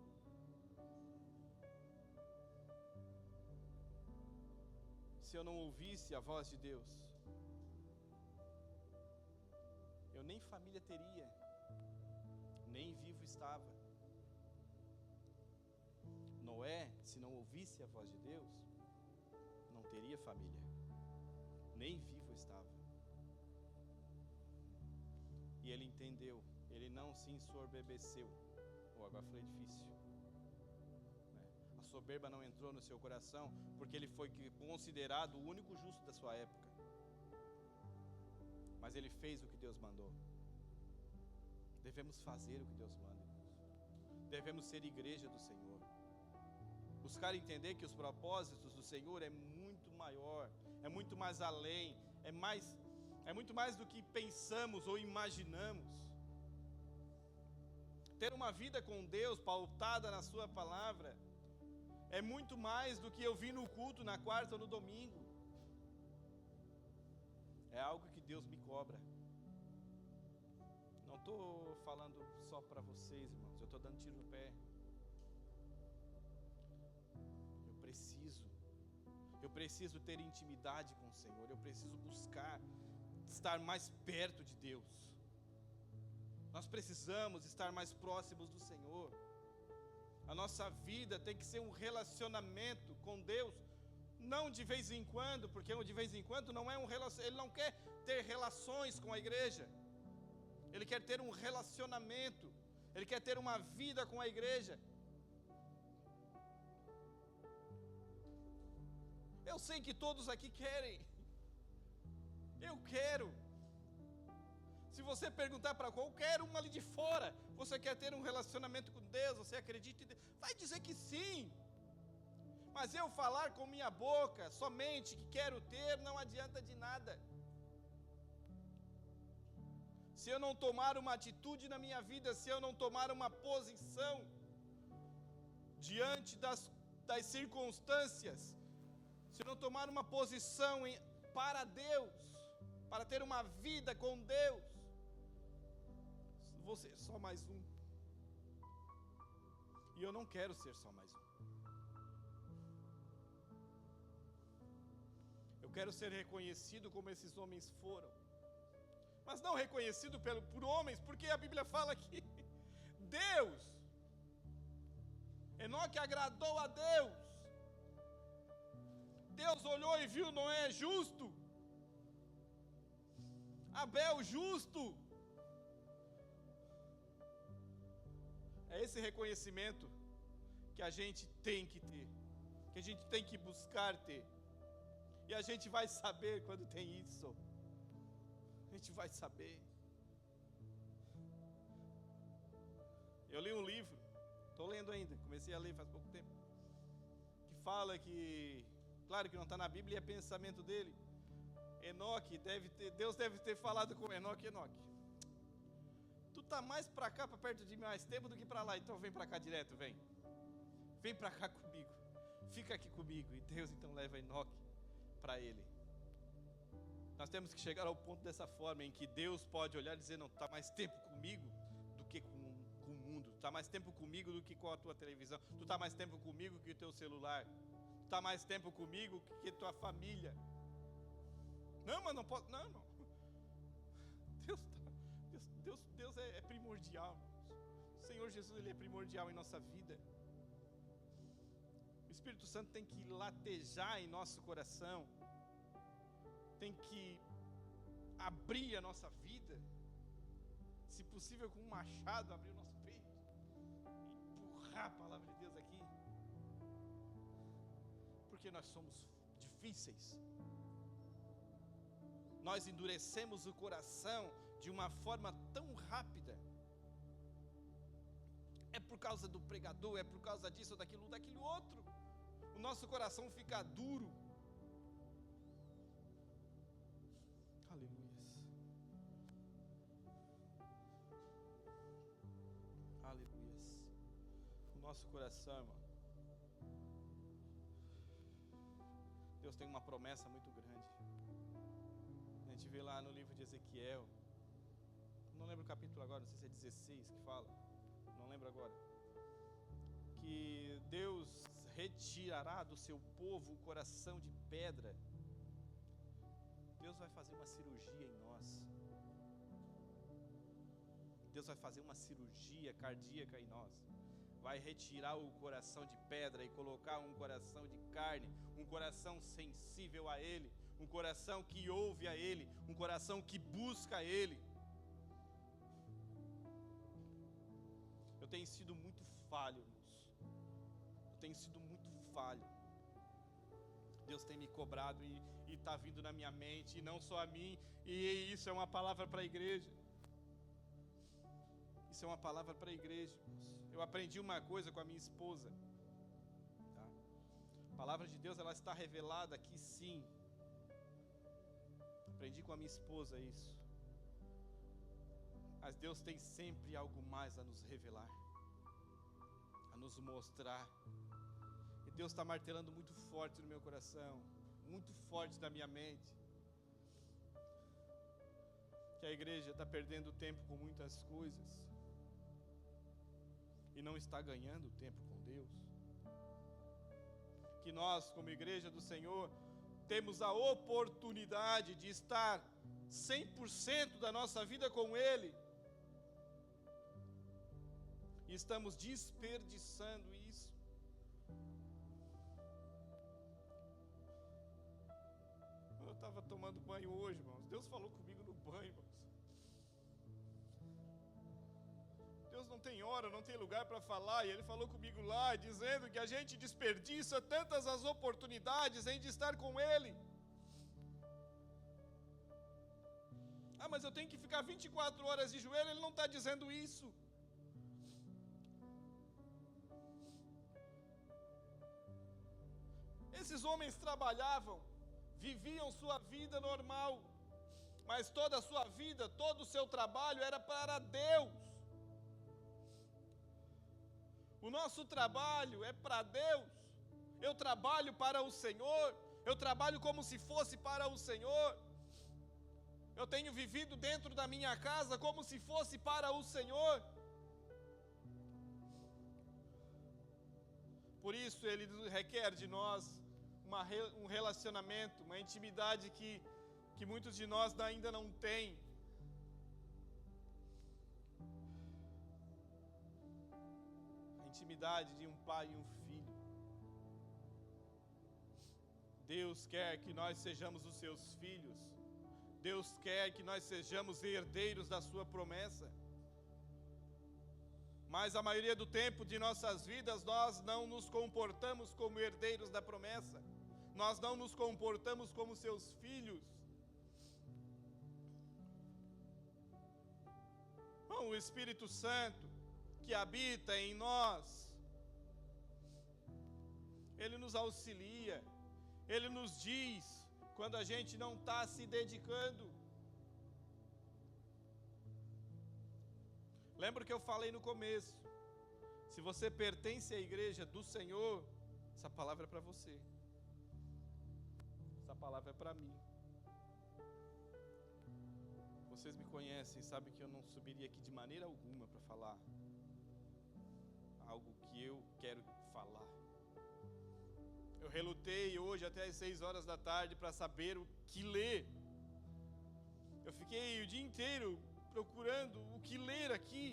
Se eu não ouvisse a voz de Deus, eu nem família teria, nem vivo estava. Noé, se não ouvisse a voz de Deus, não teria família, nem vivo estava. E ele entendeu, ele não se ensoberbeceu. Agora foi difícil. A soberba não entrou no seu coração, porque ele foi considerado o único justo da sua época. Mas ele fez o que Deus mandou. Devemos fazer o que Deus manda, irmãos. Devemos ser igreja do Senhor. Buscar entender que os propósitos do Senhor é muito maior, é muito mais além, é muito mais do que pensamos ou imaginamos. Ter uma vida com Deus pautada na sua palavra é muito mais do que eu vir no culto na quarta ou no domingo. É algo que Deus me cobra. Não estou falando só para vocês, irmãos. Eu estou dando tiro no pé. Eu preciso ter intimidade com o Senhor. Eu preciso buscar estar mais perto de Deus. Nós precisamos estar mais próximos do Senhor. A nossa vida tem que ser um relacionamento com Deus, não de vez em quando, porque de vez em quando não é um relacionamento. Ele não quer ter relações com a igreja, Ele quer ter um relacionamento, Ele quer ter uma vida com a igreja. Eu sei que todos aqui querem, eu quero. Se você perguntar para qualquer um ali de fora, você quer ter um relacionamento com Deus, você acredita em Deus, vai dizer que sim. Mas eu falar com minha boca somente que quero ter, não adianta de nada. Se eu não tomar uma atitude na minha vida, se eu não tomar uma posição diante das circunstâncias, se eu não tomar uma posição para Deus, para ter uma vida com Deus, vou ser só mais um. E eu não quero ser só mais um. Eu quero ser reconhecido como esses homens foram. Mas não reconhecido por homens, porque a Bíblia fala que Deus, Enoque agradou a Deus. Deus olhou e viu Noé justo, Abel justo. É esse reconhecimento que a gente tem que ter, que a gente tem que buscar ter. E a gente vai saber quando tem isso. A gente vai saber. Eu li um livro, estou lendo ainda, comecei a ler faz pouco tempo, que fala que, claro que não está na Bíblia, é pensamento dele. Enoque Deus deve ter falado com Enoque: tu tá mais para cá, para perto de mim mais tempo do que para lá, então vem para cá direto, vem para cá comigo, fica aqui comigo. E Deus então leva Enoque para ele. Nós temos que chegar ao ponto dessa forma, em que Deus pode olhar e dizer: não, tu está mais tempo comigo do que com o mundo, tu está mais tempo comigo do que com a tua televisão, tu está mais tempo comigo que o teu celular, tu estar mais tempo comigo que tua família. Não, mas não posso. Não. Deus é primordial. O Senhor Jesus, Ele é primordial em nossa vida. O Espírito Santo tem que latejar em nosso coração. Tem que abrir a nossa vida. Se possível, com um machado, abrir o nosso peito. Empurrar a palavra de Deus aqui. Porque nós somos difíceis. Nós endurecemos o coração de uma forma tão rápida. É por causa do pregador, é por causa disso, daquilo outro. O nosso coração fica duro. Aleluias. Aleluias. O nosso coração, irmão. Deus tem uma promessa muito grande. A gente vê lá no livro de Ezequiel, não lembro o capítulo agora, não sei se é 16 que fala, não lembro agora, que Deus retirará do seu povo o coração de pedra. Deus vai fazer uma cirurgia em nós. Deus vai fazer uma cirurgia cardíaca em nós. Vai retirar o coração de pedra e colocar um coração de carne, um coração sensível a Ele, um coração que ouve a Ele, um coração que busca a Ele. Eu tenho sido muito falho, irmãos. Eu tenho sido muito falho. Deus tem me cobrado e está vindo na minha mente, e não só a mim, e isso é uma palavra para a igreja. Isso é uma palavra para a igreja, irmãos. Eu aprendi uma coisa com a minha esposa. Tá? A palavra de Deus, ela está revelada aqui, sim. Aprendi com a minha esposa isso. Mas Deus tem sempre algo mais a nos revelar, a nos mostrar. E Deus está martelando muito forte no meu coração, muito forte na minha mente, que a igreja está perdendo tempo com muitas coisas e não está ganhando tempo com Deus. Que nós, como igreja do Senhor, temos a oportunidade de estar 100% da nossa vida com Ele, e estamos desperdiçando isso. Eu estava tomando banho hoje, irmãos. Deus falou comigo no banho, irmãos. Deus não tem hora, não tem lugar para falar, e Ele falou comigo lá, dizendo que a gente desperdiça tantas as oportunidades em de estar com Ele. Ah, mas eu tenho que ficar 24 horas de joelho. Ele não está dizendo isso. Esses homens trabalhavam, viviam sua vida normal, mas toda a sua vida, todo o seu trabalho era para Deus. O nosso trabalho é para Deus. Eu trabalho para o Senhor, eu trabalho como se fosse para o Senhor. Eu tenho vivido dentro da minha casa como se fosse para o Senhor. Por isso Ele requer de nós um relacionamento, uma intimidade que muitos de nós ainda não têm. A intimidade de um pai e um filho. Deus quer que nós sejamos os seus filhos. Deus quer que nós sejamos herdeiros da sua promessa. Mas a maioria do tempo de nossas vidas, nós não nos comportamos como herdeiros da promessa. Nós não nos comportamos como seus filhos. O Espírito Santo que habita em nós, Ele nos auxilia, Ele nos diz quando a gente não está se dedicando. Lembra que eu falei no começo, se você pertence à igreja do Senhor, essa palavra é para você, essa palavra é para mim. Vocês me conhecem, sabem que eu não subiria aqui de maneira alguma para falar algo que eu quero falar. Eu relutei hoje até às 6 horas da tarde para saber o que ler. Eu fiquei o dia inteiro procurando o que ler aqui.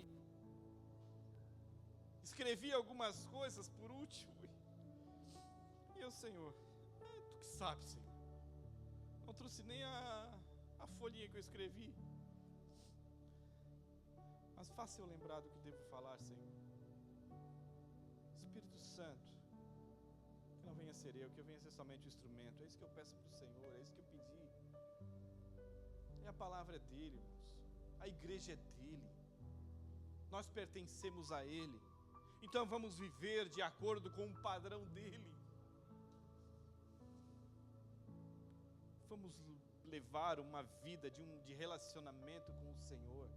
Escrevi algumas coisas por último. E eu, Senhor, tu que sabe, Senhor. Não trouxe nem a folhinha que eu escrevi. Mas faça eu lembrar do que devo falar, Senhor. Espírito Santo, que não venha ser eu, que eu venha ser somente o instrumento. É isso que eu peço para o Senhor, é isso que eu pedi. E a palavra é dele, irmãos. A igreja é dele. Nós pertencemos a ele. Então vamos viver de acordo com o padrão dele. Vamos levar uma vida de relacionamento com o Senhor.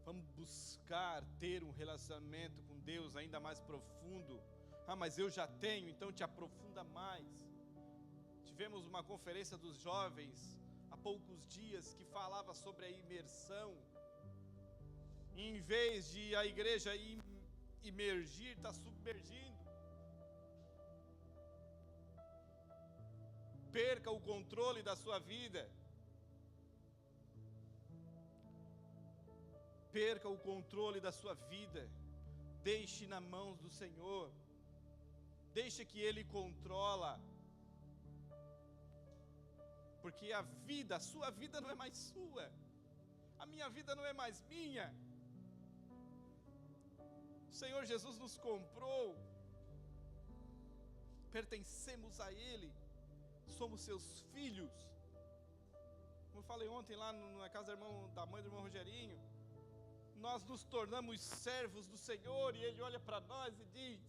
Vamos buscar ter um relacionamento com Deus ainda mais profundo. Ah, mas eu já tenho, então te aprofunda mais. Tivemos uma conferência dos jovens há poucos dias que falava sobre a imersão. E em vez de a igreja imergir, está submergindo. Perca o controle da sua vida. Perca o controle da sua vida. Deixe nas mãos do Senhor. Deixe que Ele controla. Porque a sua vida não é mais sua. A minha vida não é mais minha. O Senhor Jesus nos comprou. Pertencemos a Ele. Somos seus filhos. Como eu falei ontem lá na casa da mãe do irmão Rogerinho. Nós nos tornamos servos do Senhor. E Ele olha para nós e diz: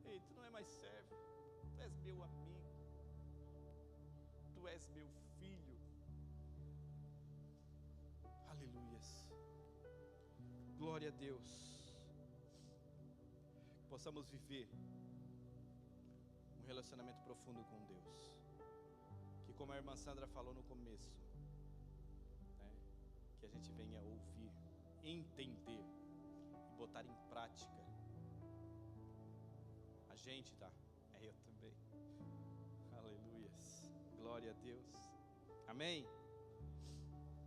ei, tu não é mais servo. Tu és meu amigo. Tu és meu filho. Aleluias. Glória a Deus. Possamos viver um relacionamento profundo com Deus. Que, como a irmã Sandra falou no começo, né, que a gente venha ouvir, entender e botar em prática. A gente, tá? É eu também. Aleluias. Glória a Deus. Amém?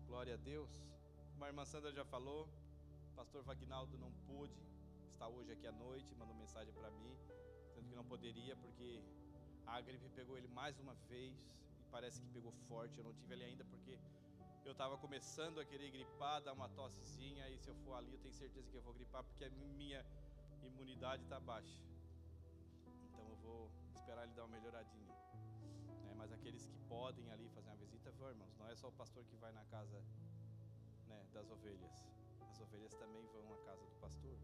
Glória a Deus. Como a irmã Sandra já falou, o pastor Vagnaldo não pôde estar hoje aqui à noite, mandou mensagem para mim, dizendo que não poderia porque a gripe pegou ele mais uma vez e parece que pegou forte. Eu não tive ele ainda porque eu estava começando a querer gripar, dar uma tossezinha, e se eu for ali eu tenho certeza que eu vou gripar porque a minha imunidade está baixa. Então eu vou esperar ele dar uma melhoradinha. Mas aqueles que podem ali fazer uma visita, vão, irmãos. Não é só o pastor que vai na casa, né, das ovelhas. As ovelhas também vão à casa do pastor.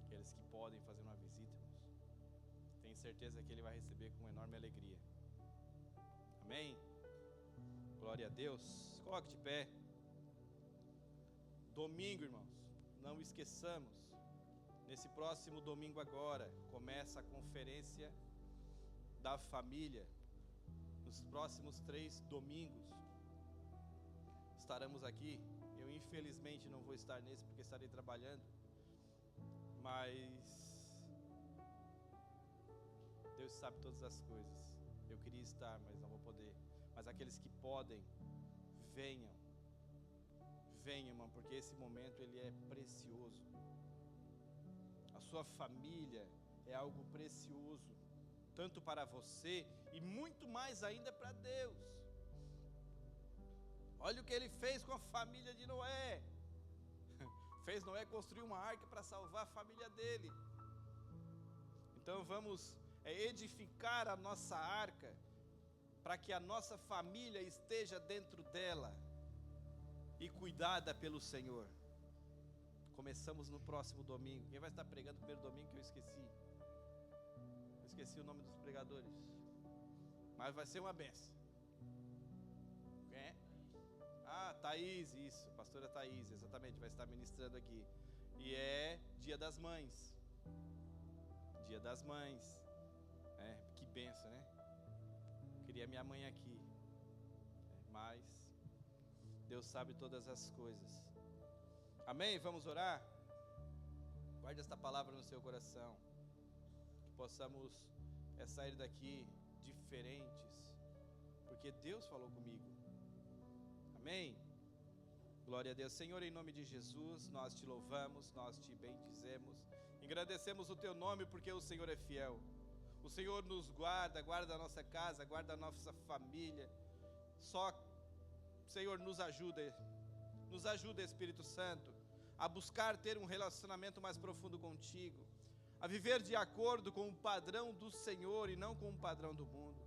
Aqueles que podem fazer uma visita, irmãos, tenho certeza que ele vai receber com enorme alegria. Amém? Glória a Deus. Coloque de pé. Domingo, irmãos, não esqueçamos, nesse próximo domingo agora, começa a conferência da família. Nos próximos 3 domingos, estaremos aqui. Eu infelizmente não vou estar nesse porque estarei trabalhando. Mas Deus sabe todas as coisas. Eu queria estar, mas não vou poder. Mas aqueles que podem, venham. Venham, irmão, porque esse momento ele é precioso. A sua família é algo precioso, tanto para você e muito mais ainda para Deus. Olha o que ele fez com a família de Noé. Fez Noé construir uma arca para salvar a família dele. Então vamos edificar a nossa arca, para que a nossa família esteja dentro dela e cuidada pelo Senhor. Começamos no próximo domingo. Quem vai estar pregando no primeiro domingo que eu esqueci? Eu esqueci o nome dos pregadores. Mas vai ser uma benção. Quem é? Thaís, isso, pastora Thaís, exatamente, vai estar ministrando aqui. E é Dia das Mães. Dia das Mães. Que benção, né? Queria minha mãe aqui. Mas Deus sabe todas as coisas. Amém? Vamos orar? Guarde esta palavra no seu coração. Que possamos sair daqui diferentes, porque Deus falou comigo. Amém? Glória a Deus. Senhor, em nome de Jesus, nós te louvamos, nós te bendizemos, engrandecemos o teu nome, porque o Senhor é fiel. O Senhor nos guarda, guarda a nossa casa, guarda a nossa família. Só, Senhor, nos ajuda, Espírito Santo, a buscar ter um relacionamento mais profundo contigo, a viver de acordo com o padrão do Senhor e não com o padrão do mundo.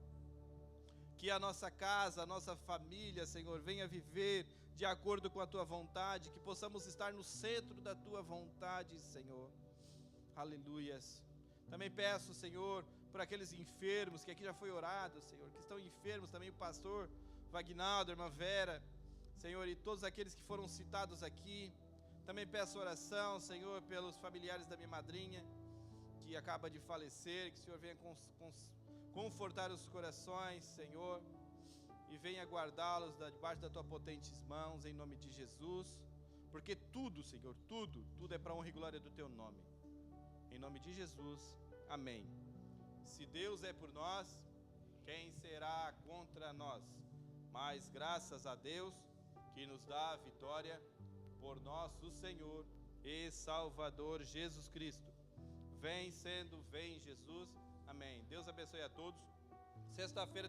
Que a nossa casa, a nossa família, Senhor, venha viver de acordo com a tua vontade, que possamos estar no centro da tua vontade, Senhor. Aleluias. Também peço, Senhor, por aqueles enfermos, que aqui já foi orado, Senhor, que estão enfermos, também o pastor Vagnaldo, a irmã Vera, Senhor, e todos aqueles que foram citados aqui. Também peço oração, Senhor, pelos familiares da minha madrinha, que acaba de falecer, que o Senhor venha confortar os corações, Senhor, e venha guardá-los debaixo das tuas potentes mãos, em nome de Jesus, porque tudo, Senhor, tudo é para a honra e glória do teu nome. Em nome de Jesus, amém. Se Deus é por nós, quem será contra nós? Mas graças a Deus que nos dá a vitória por nosso Senhor e Salvador Jesus Cristo. Vem Jesus. Amém. Deus abençoe a todos. Sexta-feira